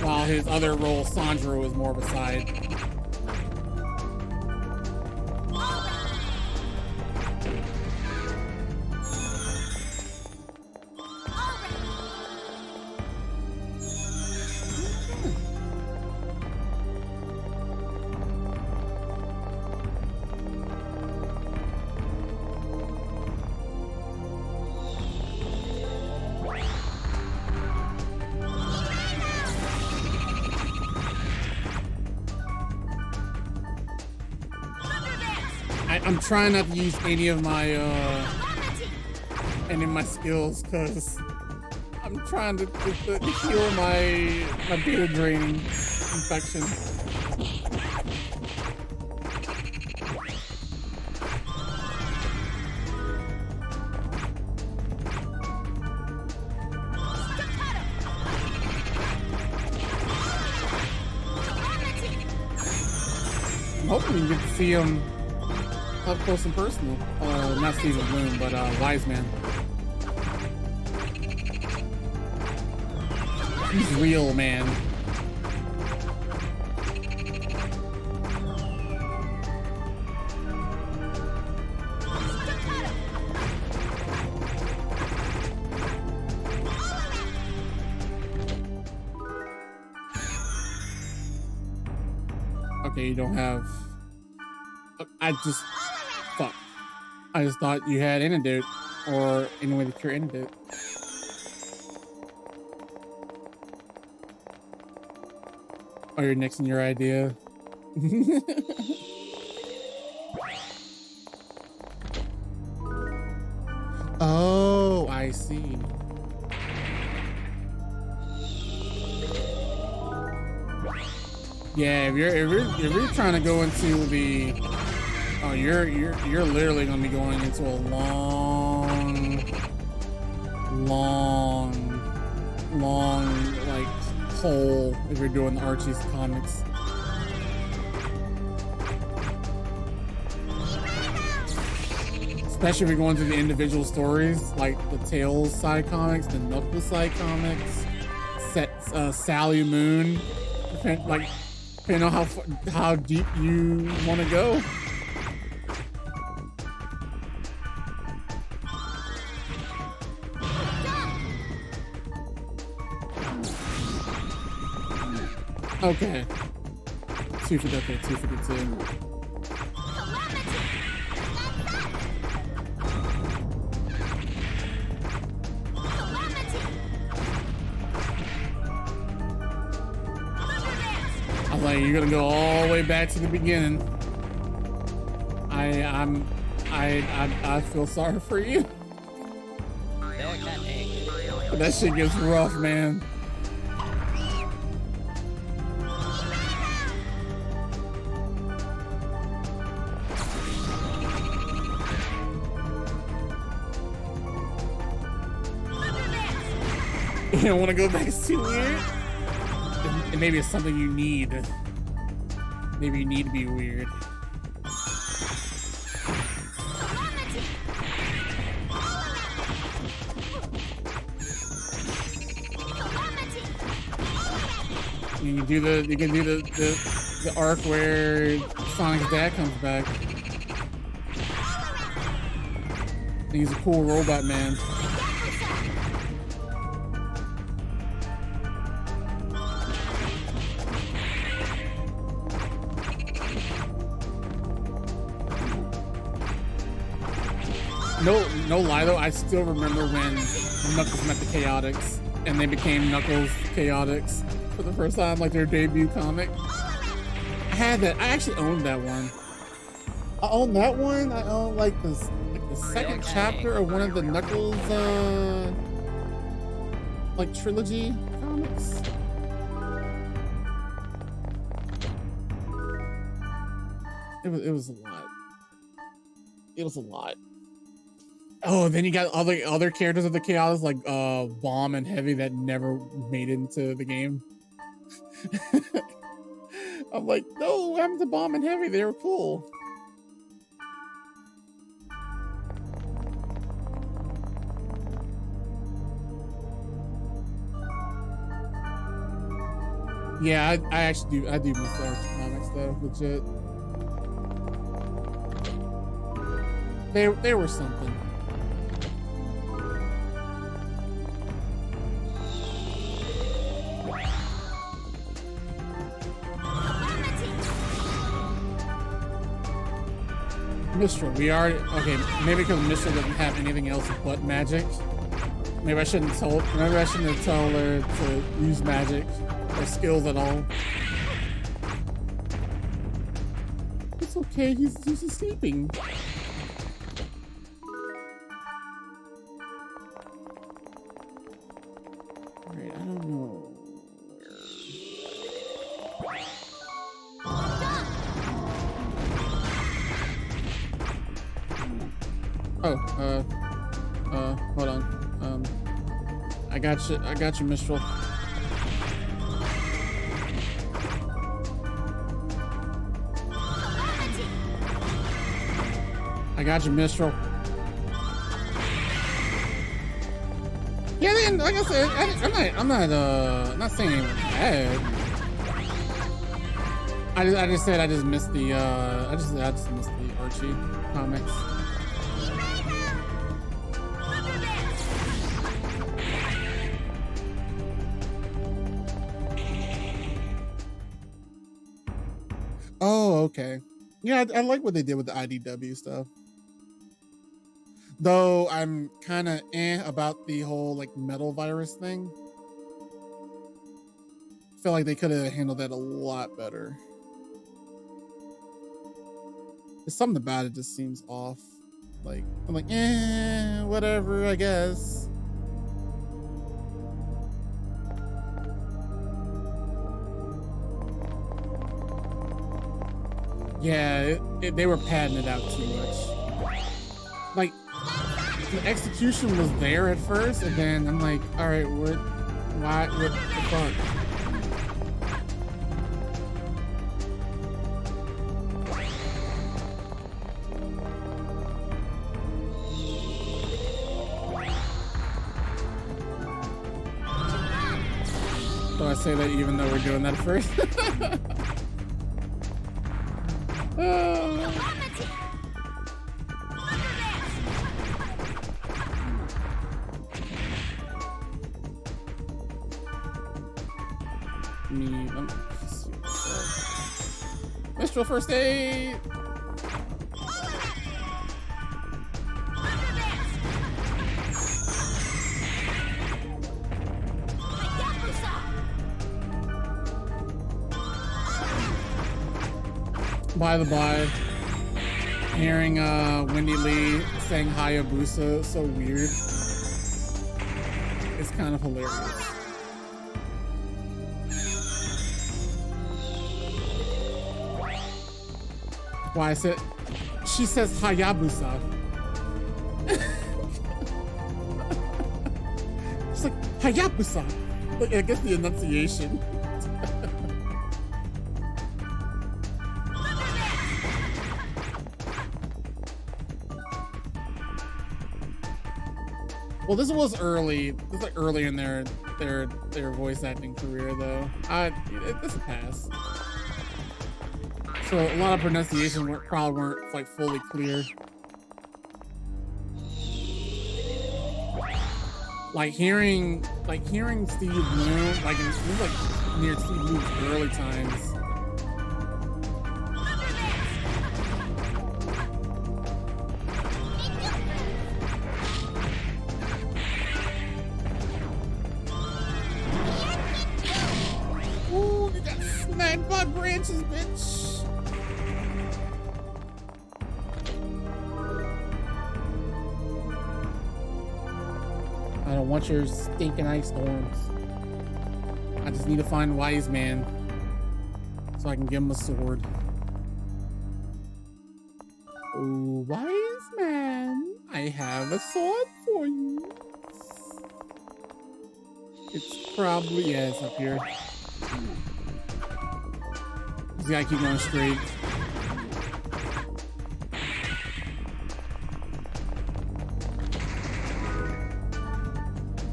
while his other role, Sandro, is more of a side. I'm trying not to use any of my skills because I'm trying to heal my beta draining infection. I'm hoping you get to see him up close and personal. Not Stephen Bloom, but Wise Man. He's real, man. Okay, you don't have. I just fuck. I just thought you had antidote or any way to cure antidote. Oh, you're nixing your idea. Oh, I see. Yeah, if you're trying to go into the, oh, you're literally gonna be going into a long like hole if you're doing the Archie's comics. Especially if you're going through the individual stories, like the Tails side comics, the Knuckles side comics, Sally Moon, like, depending on how deep you want to go. Okay. 252. I was like, you're gonna go all the way back to the beginning. I feel sorry for you. That shit gets rough, man. You don't want to go back, it's too weird. And maybe it's something you need. Maybe you need to be weird. You can do the arc where Sonic's dad comes back. And he's a cool robot man. No lie though, I still remember when Knuckles met the Chaotix and they became Knuckles Chaotix for the first time, like their debut comic. I had that. I actually owned that one. I owned that one. I owned like the second chapter of one of the Knuckles like trilogy comics. It was a lot. It was a lot. Oh, then you got other characters of the Chaos like Bomb and Heavy that never made it into the game. I'm like, no, what happened to Bomb and Heavy? They were cool. Yeah, I actually do. I do miss the Archie comics though, legit. They were something. Mistral, we are okay. Maybe because Mistral doesn't have anything else but magic. Maybe I shouldn't have told her to use magic or skills at all. It's okay. He's just sleeping. Alright, I don't know. Hold on. I got you, Mistral. I got you, Mistral. Yeah, then, like I said, I'm not saying it was bad. I just said I just missed the I just missed the Archie comics. Okay. Yeah, I like what they did with the IDW stuff. Though I'm kind of about the whole like metal virus thing. Feel like they could have handled that a lot better. There's something about it just seems off. Like I'm like, whatever, I guess. Yeah, they were padding it out too much. Like, the execution was there at first, and then I'm like, all right, what the fuck? So I say that even though we're doing that first. Mistral first aid. By the by, hearing Wendy Lee saying Hayabusa so weird. It's kind of hilarious. Why I said she says Hayabusa. It's like Hayabusa. Like, I guess the enunciation. Well, this was early. This was like early in their voice acting career, though. This is a pass. So a lot of pronunciation probably weren't like fully clear. Like hearing Steve Bloom, like it was like near Steve Bloom's early times. Ooh, you got sniped by branches, bitch. I don't want your stinking ice storms. I just need to find Wise Man so I can give him a sword. Oh, Wise Man, I have a sword for you. It's probably, yeah, it's up here. Just gotta keep going straight.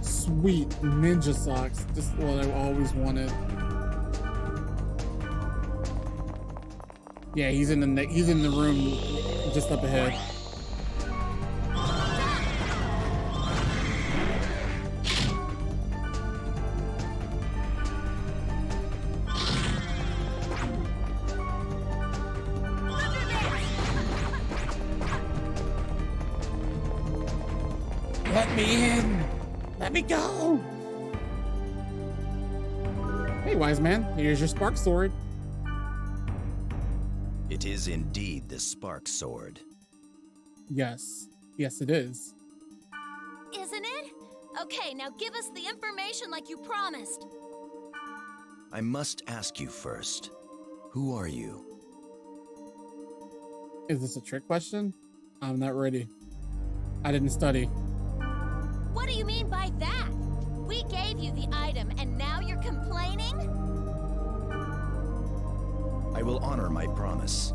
Sweet ninja socks, just what I always wanted. Yeah, he's in the room just up ahead. Let me in. Let me go! Hey, Wise Man, here's your spark sword. It is indeed the spark sword. Yes. Yes, it is. Isn't it? Okay, now give us the information like you promised. I must ask you first. Who are you? Is this a trick question? I'm not ready. I didn't study. What do you mean by that? We gave you the item and now you're complaining? I will honor my promise.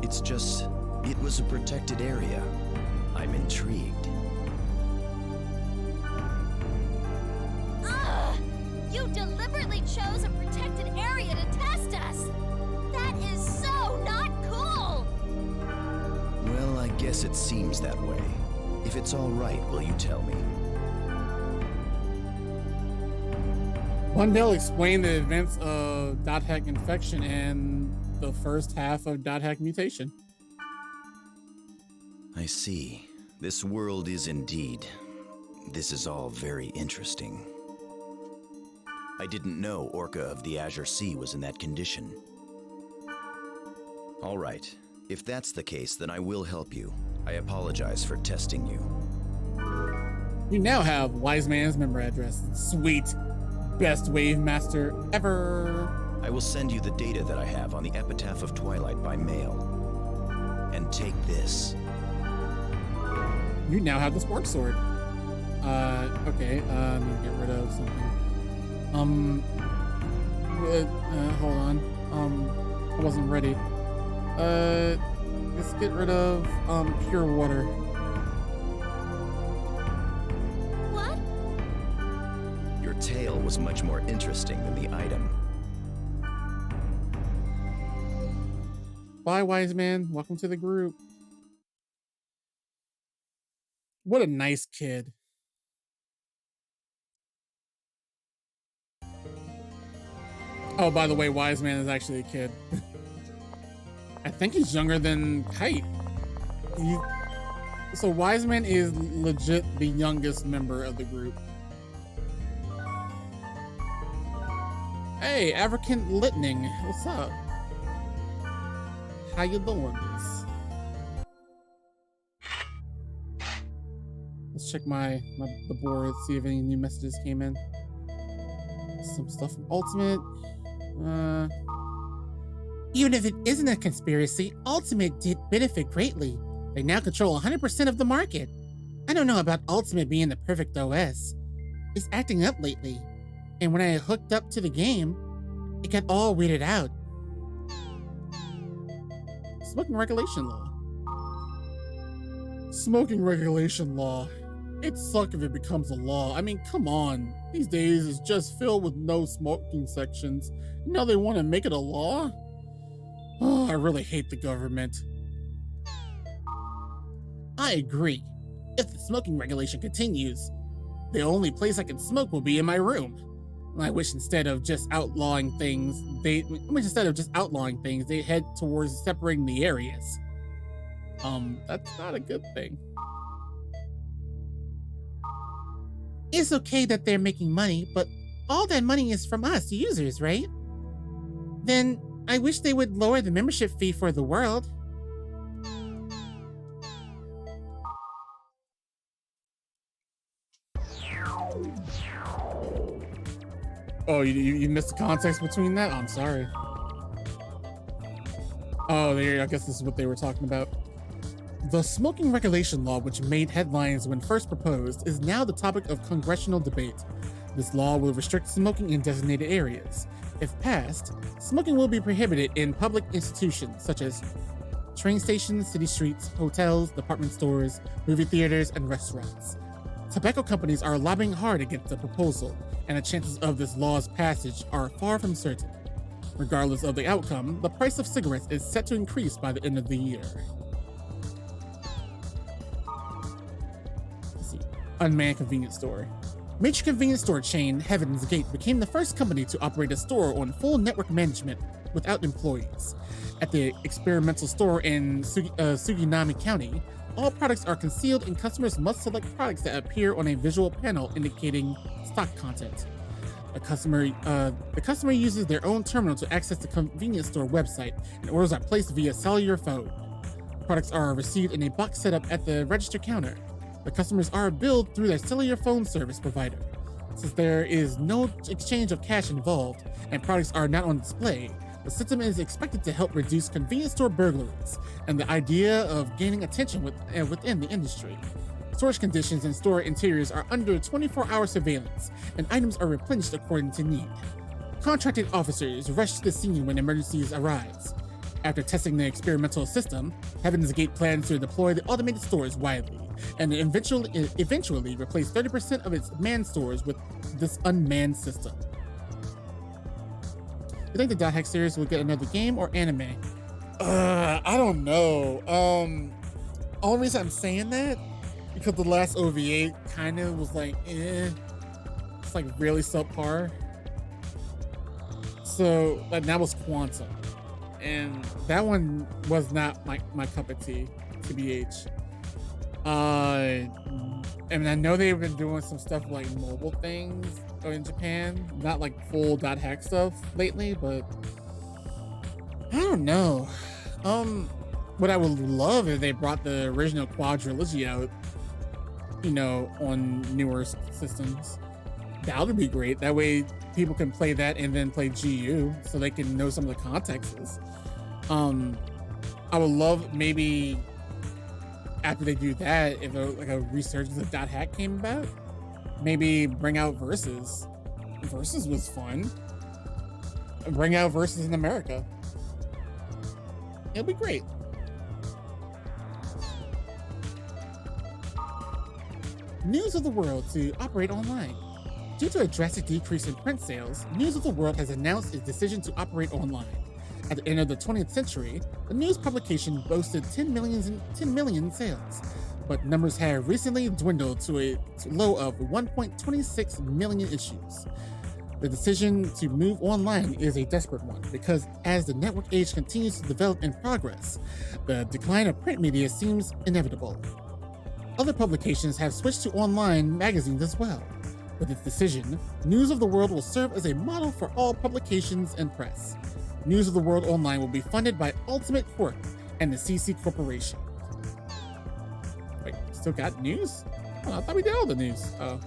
It's just, it was a protected area. I'm intrigued. Ugh! You deliberately chose a protected area to test us! That is so not cool! Well, I guess it seems that way. If it's all right, will you tell me? One explain the events of dot hack infection and the first half of dot hack mutation. I see. This world is indeed. This is all very interesting. I didn't know Orca of the Azure Sea was in that condition. All right. If that's the case, then I will help you. I apologize for testing you. You now have Wise Man's member address. Sweet. Best Wave Master ever. I will send you the data that I have on the Epitaph of Twilight by mail. And take this. You now have the Spork Sword. Okay, let me get rid of something. Hold on. I wasn't ready. Let's get rid of, pure water. What? Your tale was much more interesting than the item. Bye, Wise Man. Welcome to the group. What a nice kid. Oh, by the way, Wise Man is actually a kid. I think he's younger than Kite. So Wise Man is legit the youngest member of the group. Hey, African Litning, what's up? How you doing? Let's check the board, see if any new messages came in. Some stuff from Ultimate. Even if it isn't a conspiracy, Ultimate did benefit greatly. They now control 100% of the market. I don't know about Ultimate being the perfect OS. It's acting up lately. And when I hooked up to the game, it got all weirded out. Smoking regulation law. Smoking regulation law. It'd suck if it becomes a law. I mean, come on. These days it's just filled with no smoking sections. Now they want to make it a law? Oh, I really hate the government. I agree. If the smoking regulation continues, the only place I can smoke will be in my room. I wish instead of just outlawing things, they'd head towards separating the areas. That's not a good thing. It's okay that they're making money, but all that money is from us, users, right? Then I wish they would lower the membership fee for the world. Oh, you missed the context between that? I'm sorry. Oh, I guess this is what they were talking about. The smoking regulation law, which made headlines when first proposed, is now the topic of congressional debate. This law will restrict smoking in designated areas. If passed, smoking will be prohibited in public institutions such as train stations, city streets, hotels, department stores, movie theaters, and restaurants. Tobacco companies are lobbying hard against the proposal, and the chances of this law's passage are far from certain. Regardless of the outcome, the price of cigarettes is set to increase by the end of the year. Let's see. Unmanned convenience store. Major convenience store chain Heaven's Gate became the first company to operate a store on full network management without employees. At the experimental store in Suginami County, all products are concealed and customers must select products that appear on a visual panel indicating stock content. The customer uses their own terminal to access the convenience store website, and orders are placed via cellular phone. Products are received in a box setup at the register counter. The customers are billed through their cellular phone service provider. Since there is no exchange of cash involved and products are not on display, the system is expected to help reduce convenience store burglaries and the idea of gaining attention within the industry. Storage conditions and store interiors are under 24-hour surveillance, and items are replenished according to need. Contracted officers rush to the scene when emergencies arise. After testing the experimental system, Heaven's Gate plans to deploy the automated stores widely, and eventually replace 30% of its manned stores with this unmanned system. You think the Dot Hack series will get another game or anime? I don't know. Only reason I'm saying that, because the last OVA kind of was like, eh. It's like really subpar. So like that was Quantum, and that one was not my cup of tea, tbh. And I know they've been doing some stuff like mobile things in Japan, not like full .hack stuff lately, but I don't know. What I would love if they brought the original quadrilogy out, you know, on newer systems. That would be great. That way people can play that and then play GU so they can know some of the contexts. I would love maybe after they do that, if a resurgence of .hack came about, maybe bring out Versus. Versus was fun. Bring out Versus in America. It'll be great. News of the World to operate online. Due to a drastic decrease in print sales, News of the World has announced its decision to operate online. At the end of the 20th century, the news publication boasted 10 million sales, but numbers have recently dwindled to a low of 1.26 million issues. The decision to move online is a desperate one because as the network age continues to develop and progress, the decline of print media seems inevitable. Other publications have switched to online magazines as well. With its decision, News of the World will serve as a model for all publications and press. News of the World Online will be funded by Ultimate Corp and the CC Corporation. Wait, still got news? Oh, I thought we did all the news. Oh.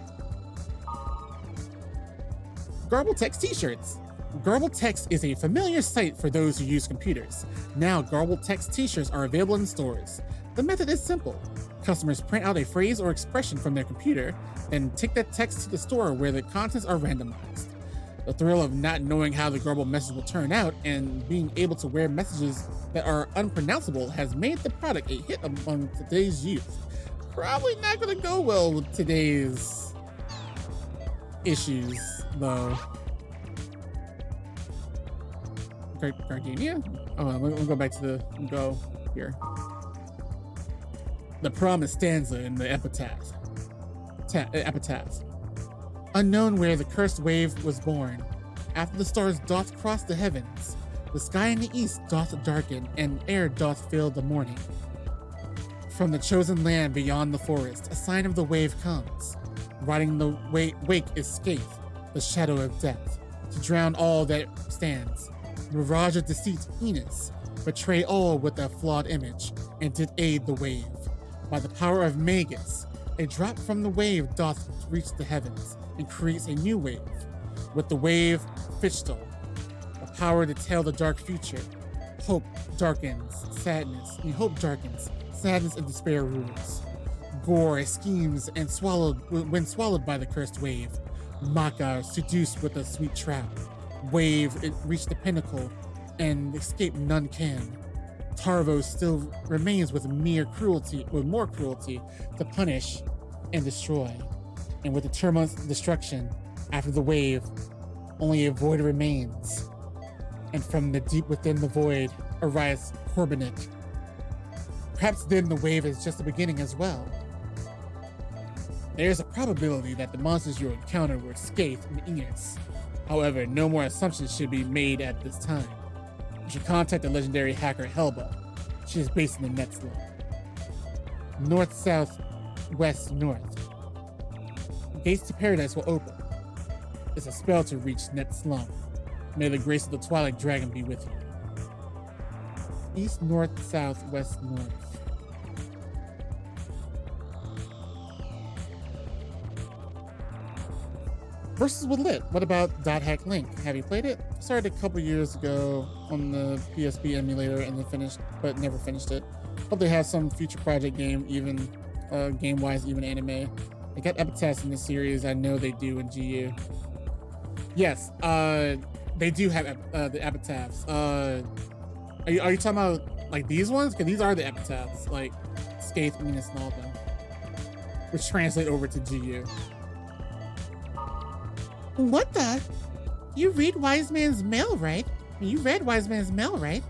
Garble Text t-shirts. Garble Text is a familiar sight for those who use computers. Now Garble Text t-shirts are available in stores. The method is simple. Customers print out a phrase or expression from their computer, then take that text to the store where the contents are randomized. The thrill of not knowing how the Garble message will turn out and being able to wear messages that are unpronounceable has made the product a hit among today's youth. Probably not going to go well with today's issues, though. Gardenia? Oh, let me go back to go here. The promised stanza in the epitaph. Unknown where the cursed wave was born. After the stars doth cross the heavens, the sky in the east doth darken, and air doth fill the morning. From the chosen land beyond the forest, a sign of the wave comes. Riding the wake is Scathe, the shadow of death, to drown all that stands. Mirage of deceit, Enos, betray all with a flawed image, and did aid the wave. By the power of Magus, a drop from the wave doth reach the heavens, and creates a new wave. With the wave, Fichtel, the power to tell the dark future. Hope darkens, sadness and despair rules. Gore schemes and when swallowed by the cursed wave. Maka seduced with a sweet trap. Wave, it reached the pinnacle, and escape none can. Tarvo still remains with more cruelty to punish and destroy. And with the turbulence destruction after the wave, only a void remains. And from the deep within the void arises Corbinet. Perhaps then the wave is just the beginning as well. There is a probability that the monsters you encounter were Scathe and Enos. However, no more assumptions should be made at this time. You should contact the legendary hacker Helba. She is based in the net slum. North, south, west, north. Gates to paradise will open. It's a spell to reach net slum. May the grace of the Twilight Dragon be with you. East, north, south, west, north. Versus with Lit. What about .hack Link? Have you played it? Started a couple years ago on the PSP emulator and then but never finished it. Hope they have some future project game, even game-wise, even anime. They got epitaphs in this series. I know they do in GU. Yes, they do have the epitaphs. Are you talking about like these ones? Because these are the epitaphs, like Scathe, Enos, and all of them, which translate over to GU. What the? You read Wise Man's Mail, right? You read Wise Man's Mail, right?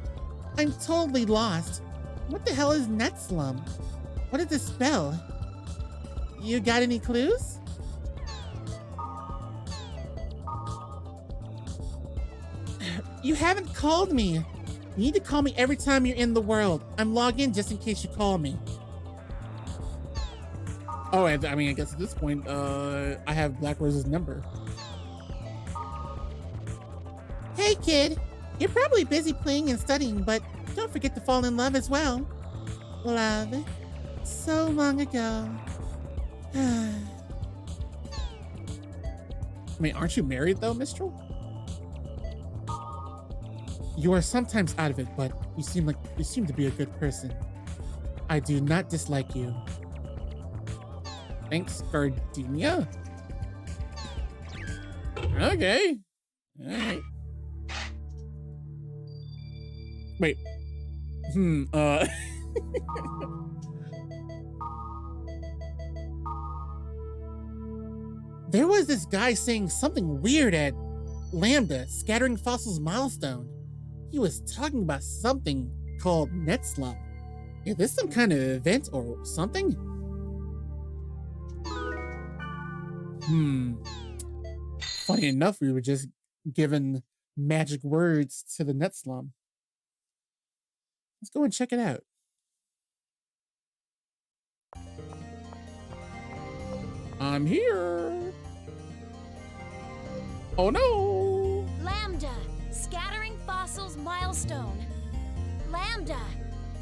I'm totally lost. What the hell is Net Slum? What does it spell? You got any clues? You haven't called me. You need to call me every time you're in the world. I'm logged in just in case you call me. Oh, I mean, I guess at this point, I have Black Rose's number. Hey, kid. You're probably busy playing and studying, but don't forget to fall in love as well. Love. So long ago. I mean, aren't you married though, Mistral? You are sometimes out of it, but you seem to be a good person. I do not dislike you. Thanks, Gardenia. Okay. All right. Wait. There was this guy saying something weird at Lambda, Scattering Fossils milestone. He was talking about something called Net Slump. Is this some kind of event or something? Funny enough, we were just given magic words to the Net Slump. Let's go and check it out. I'm here. Oh no! Lambda, Scattering Fossils milestone. Lambda,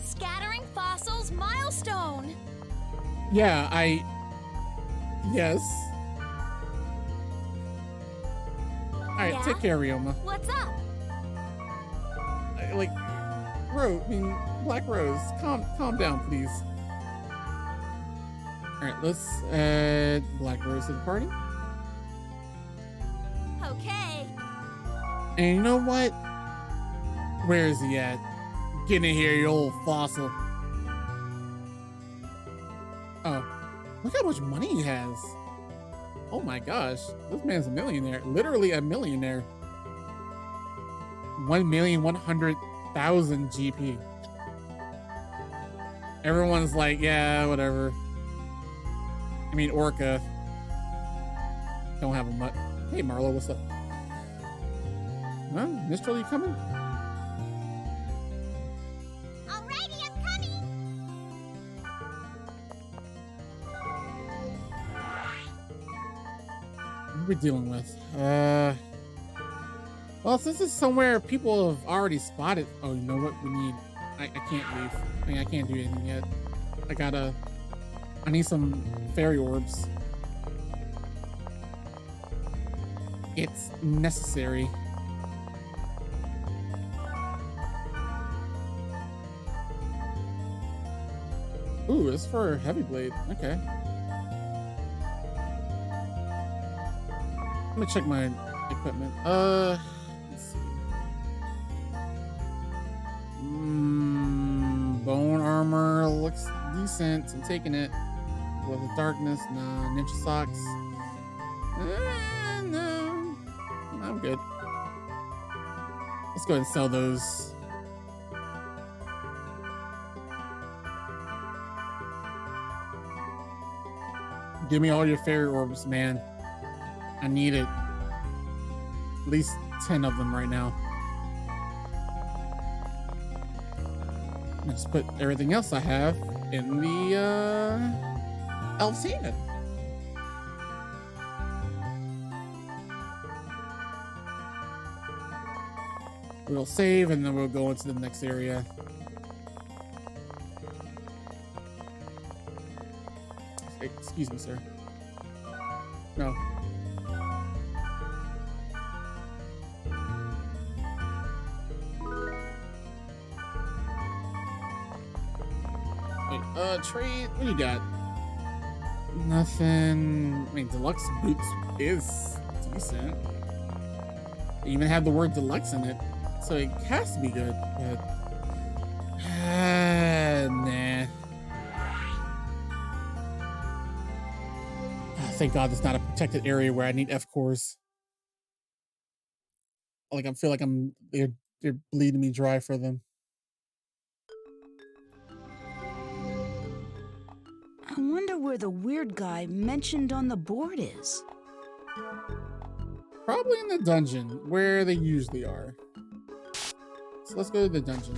Scattering Fossils milestone. Yeah, yes. Alright, Yeah? take care, Ryoma. What's up? Black Rose, calm down, please. Alright, let's add Black Rose to the party. Okay. And you know what? Where is he at? Get in here, you old fossil. Oh, look how much money he has. Oh my gosh, this man's a millionaire. Literally a millionaire. 1,100,000 GP. Everyone's like, yeah, whatever. I mean, Orca. Don't have a much. Hey, Marlo, what's up? Well, Mistral, you coming? Alrighty, I'm coming. What are we dealing with? Well, since it's somewhere people have already spotted. Oh, you know what? We need. I can't leave. I mean, I can't do anything yet. I need some fairy orbs. It's necessary. Ooh, it's for Heavy Blade. Okay. Let me check my equipment. Let's see. Bone armor looks decent. I'm taking it. With the darkness, nah. Ninja socks. No. I'm good. Let's go ahead and sell those. Give me all your fairy orbs, man. I need it. At least 10 of them right now. Let's put everything else I have in the Elf's Haven. We'll save and then we'll go into the next area. Excuse me, sir. No. Wait, trade. What do you got? Nothing. I mean, deluxe boots is decent. They even have the word deluxe in it, so it has to be good. But nah. Thank God it's not a protected area where I need F cores. Like I feel like they're bleeding me dry for them. I wonder where the weird guy mentioned on the board is. Probably in the dungeon, where they usually are. So let's go to the dungeon.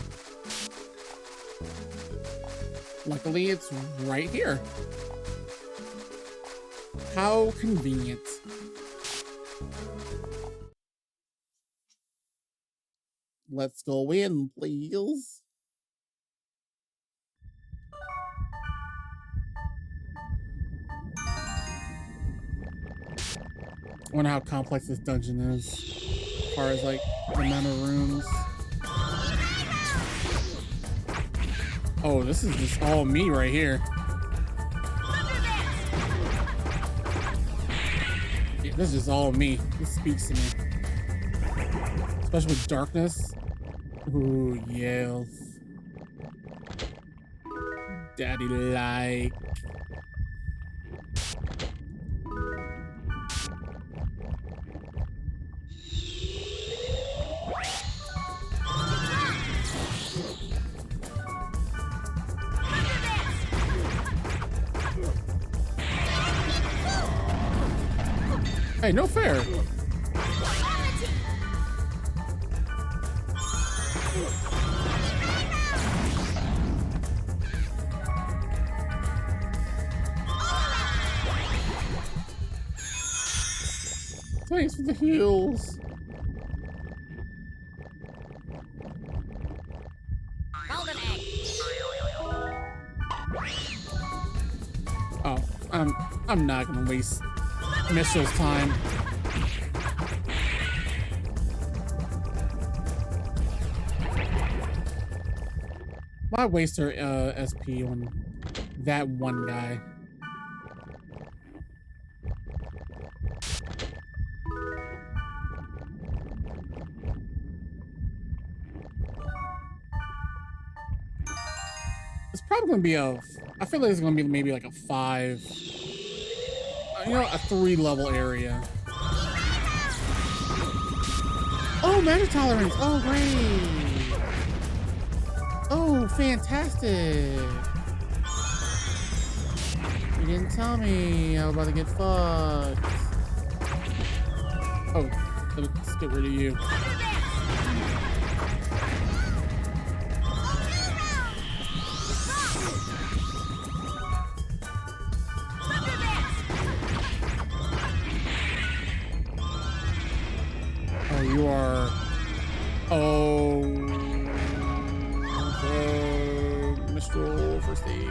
Luckily, it's right here. How convenient. Let's go in, please. I wonder how complex this dungeon is, as far as like the amount of rooms. Oh, this is just all me right here. Yeah, this is all me. This speaks to me. Especially with darkness. Ooh, yes. Daddy like. Hey, no fair. Thanks for the heals. Golden egg. Oh, I'm not gonna waste Mitchell's time. Why waste her SP on that one guy? It's probably gonna be I feel like it's gonna be maybe like a 5, you know, a 3-level area. Oh, mana tolerance. Oh, great. Oh, fantastic. You didn't tell me I was about to get fucked. Oh, let's get rid of you. Oh, you are. Oh, Mistral first aid.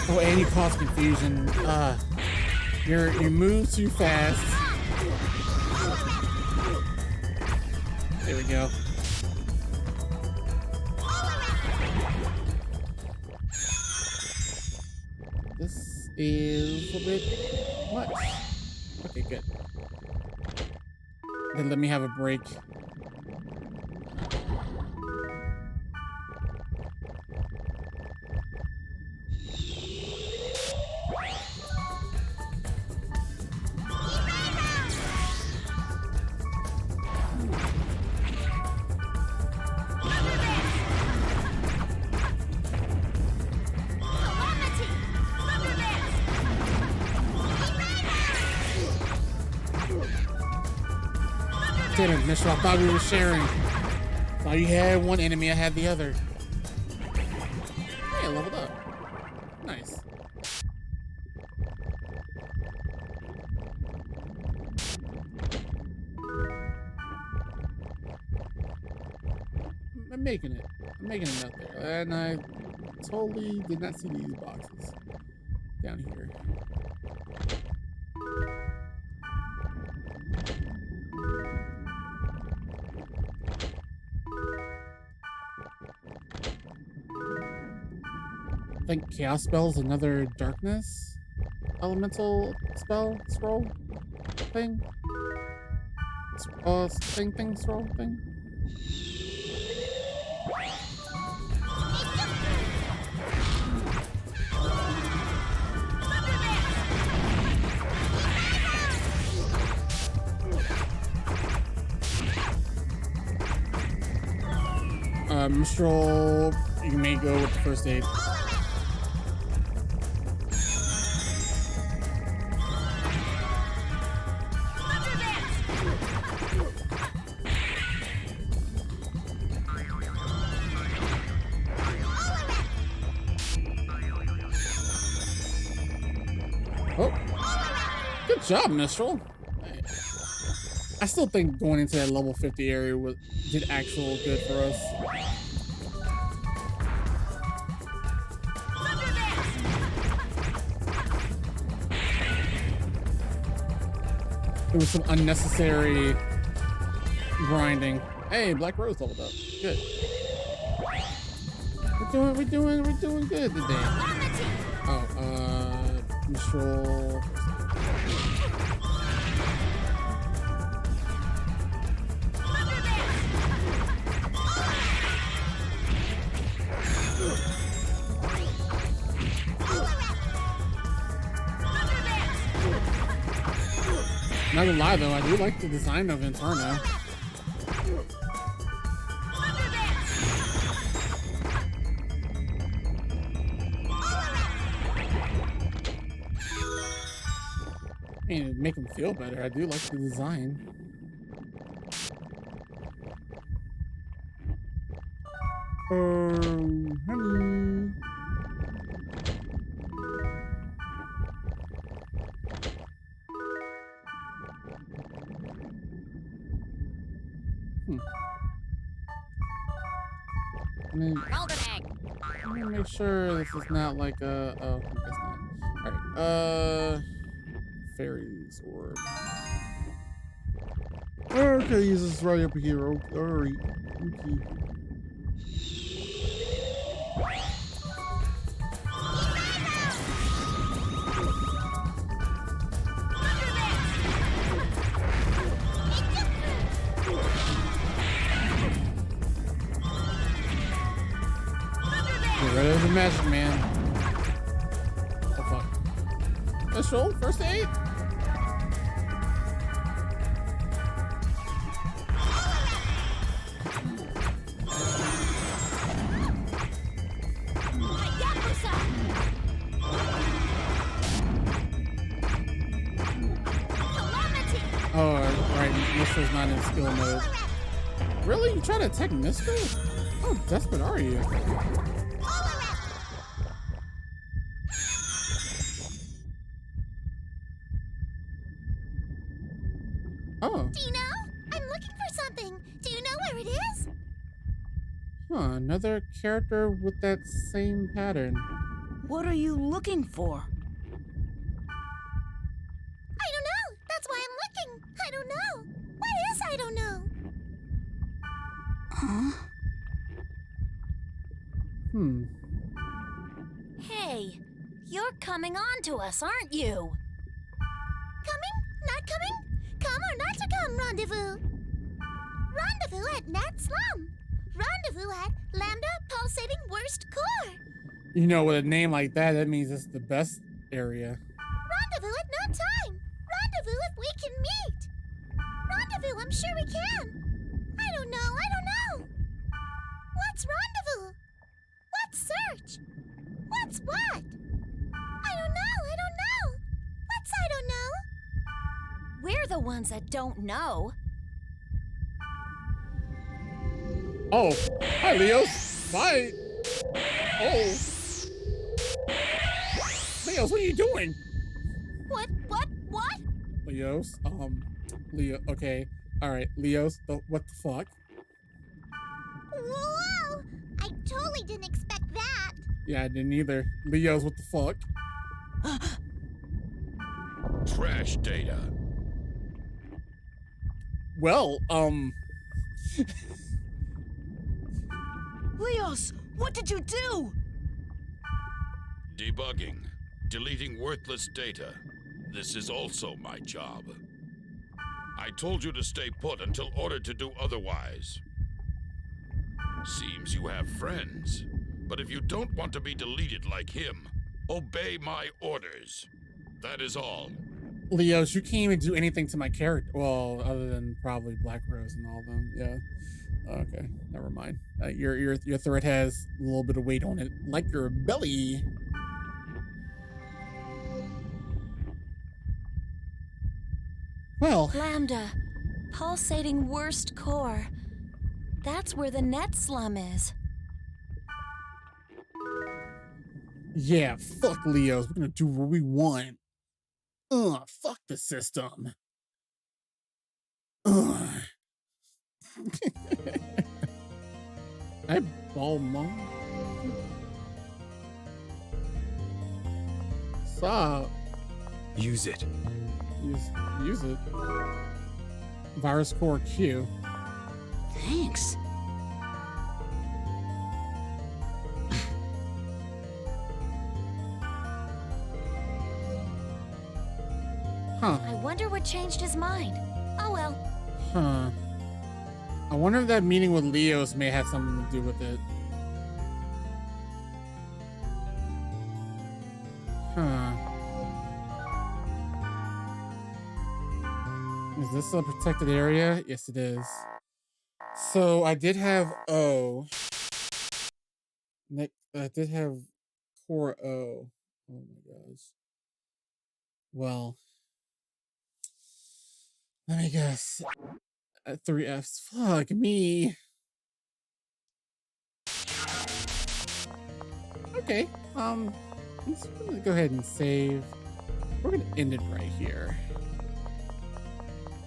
Oh, and you cause confusion. You move too fast. There we go. This is a bit much. Okay, good. Then let me have a break. Damn it, Mitchell, I thought we were sharing. Thought you had one enemy, I had the other. Hey, I leveled up. Nice. I'm making it. I'm making it out there. And I totally did not see these boxes down here. I think Chaos Spell is another darkness elemental spell scroll thing. Scroll thing. Mistral, you may go with the first aid. job, Mistral. I still think going into that level 50 area did actual good for us. It was some unnecessary grinding. Hey, Black Rose leveled up. Good. We're doing good today. Oh, Mistral. Not gonna lie though, I do like the design of Inferno. I mean, it'd make him feel better. I do like the design. Honey. Let me make sure this is not like a. Oh, I guess not. All right. Fairies orb. Okay, use this right up here. Alright. Okay. Get rid of the magic man. Oh fuck. Let's roll first aid. Oh, right. Mistral's not in skill mode. Really? You try to attack Mistral? How desperate are you? Oh. Do you know? I'm looking for something. Do you know where it is? Huh, another character with that same pattern. What are you looking for? I don't know. That's why I'm looking. I don't know. What is I don't know? Huh? Hey, you're coming on to us, aren't you? Coming? Not coming? Come or not to come, rendezvous. Rendezvous at Nat Slum. Rendezvous at Lambda Pulsating Worst Core. You know, with a name like that, that means it's the best area. Rendezvous at no time. Rendezvous if we can meet. Rendezvous, I'm sure we can. I don't know. What's rendezvous? What's search? What's what? I don't know. What's I don't know? We're the ones that don't know. Oh, hi, Leos. Bye. Oh. Leos, what are you doing? What? Leos, Leo, okay. All right, Leos, what the fuck? Whoa! I totally didn't expect that. Yeah, I didn't either. Leos, what the fuck? Trash data. Well, Leos, what did you do? Debugging. Deleting worthless data. This is also my job. I told you to stay put until ordered to do otherwise. Seems you have friends. But if you don't want to be deleted like him, obey my orders. That is all. Leos, you can't even do anything to my character. Well, other than probably Black Rose and all of them. Yeah. Okay, never mind. Your threat has a little bit of weight on it, like your belly. Well, Lambda, pulsating worst core. That's where the net slum is. yeah, fuck Leos. We're gonna do what we want. Ugh, fuck the system. Ugh. I ball monk. Stop. Use it. Use it. Virus core Q. Thanks. Huh. I wonder what changed his mind. Oh well. Huh. I wonder if that meeting with Leos may have something to do with it. Huh. Is this a protected area? Yes, it is. So I did have O. I did have core O. Oh my gosh. Well, let me guess. 3Fs. Fuck me. Okay. Let's go ahead and save. We're gonna end it right here.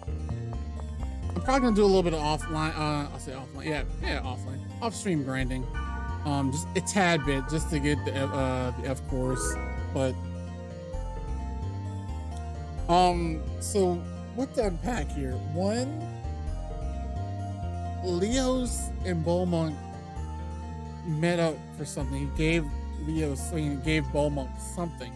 I'm probably gonna do a little bit of offline. I'll say offline. Yeah, offline. Off-stream grinding. Just a tad bit, just to get the F course. But so what to unpack here? One, Leos and Beaumont met up for something. He gave Beaumont something.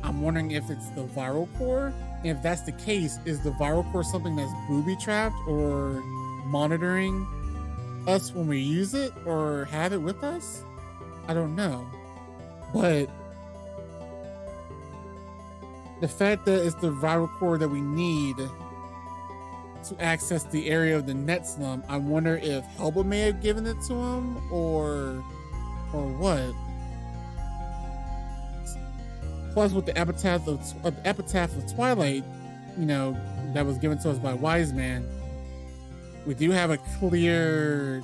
I'm wondering if it's the viral core. And if that's the case, is the viral core something that's booby trapped or monitoring us when we use it or have it with us? I don't know. But the fact that it's the viral core that we need to access the area of the net slum, I wonder if Helba may have given it to him or what. Plus, with the epitaph of Twilight, that was given to us by Wise Man, we do have a clear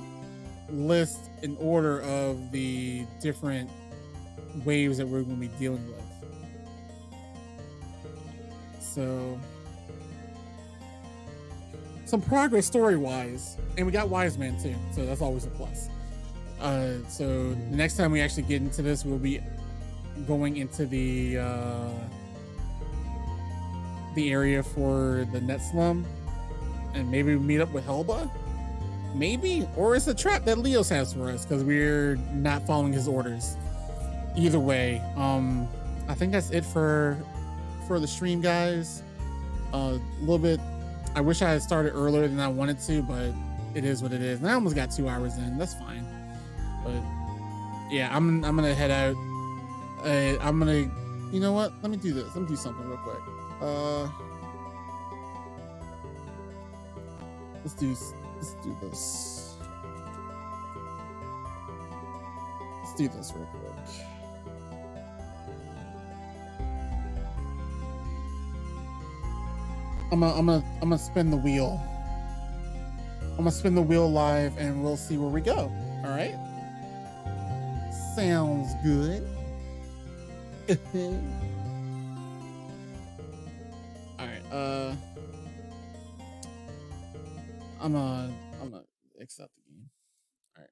list in order of the different waves that we're going to be dealing with. So, some progress story-wise, and we got Wise Man too, so that's always a plus. So the next time we actually get into this, we'll be going into the area for the net slum, and maybe we meet up with Helba, maybe, or it's a trap that Leos has for us because we're not following his orders. Either way, I think that's it for the stream, guys. A little bit. I wish I had started earlier than I wanted to, but it is what it is. And I almost got 2 hours in. That's fine. But yeah, I'm gonna head out. I'm gonna, you know what? Let me do this. Let me do something real quick. Let's do this. Let's do this real quick. I'm gonna spin the wheel. I'm gonna spin the wheel live, and we'll see where we go. All right. Sounds good. All right. I'm gonna accept the game. All right.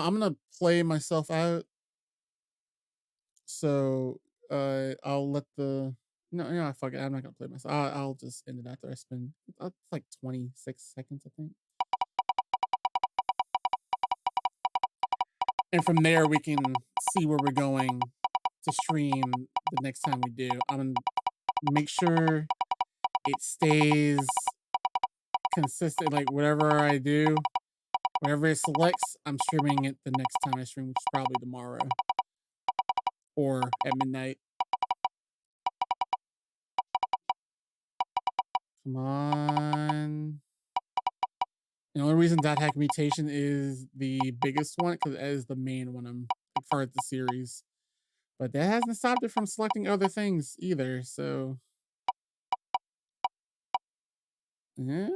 I'm gonna play myself out. So I'll let the no, fuck it. I'm not gonna play myself. I'll just end it after I spin. It's like 26 seconds, I think. And from there, we can see where we're going to stream the next time we do. I'm gonna make sure it stays consistent. Like whatever I do, whatever it selects, I'm streaming it the next time I stream, which is probably tomorrow or at midnight. Come on. The only reason .hack mutation is the biggest one because it is the main one I'm part of the series. But that hasn't stopped it from selecting other things either, so. Yeah.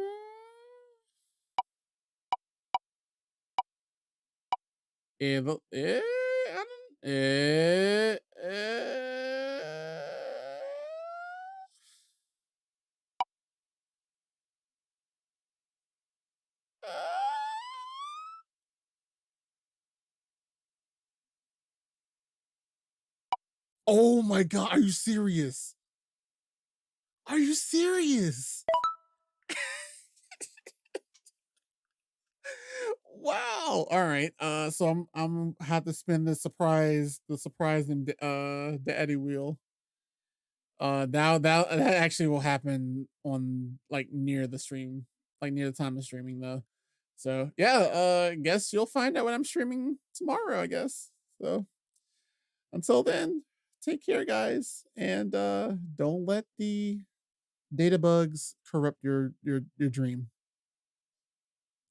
I don't, Oh my god, are you serious? Are you serious? Wow. All right. So I'm have to spin the surprise and the Eddie wheel. That actually will happen on like near the stream, like near the time of streaming though. So yeah, guess you'll find out when I'm streaming tomorrow, I guess. So until then, take care, guys, and don't let the data bugs corrupt your dream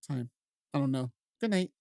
time. I don't know. Good night.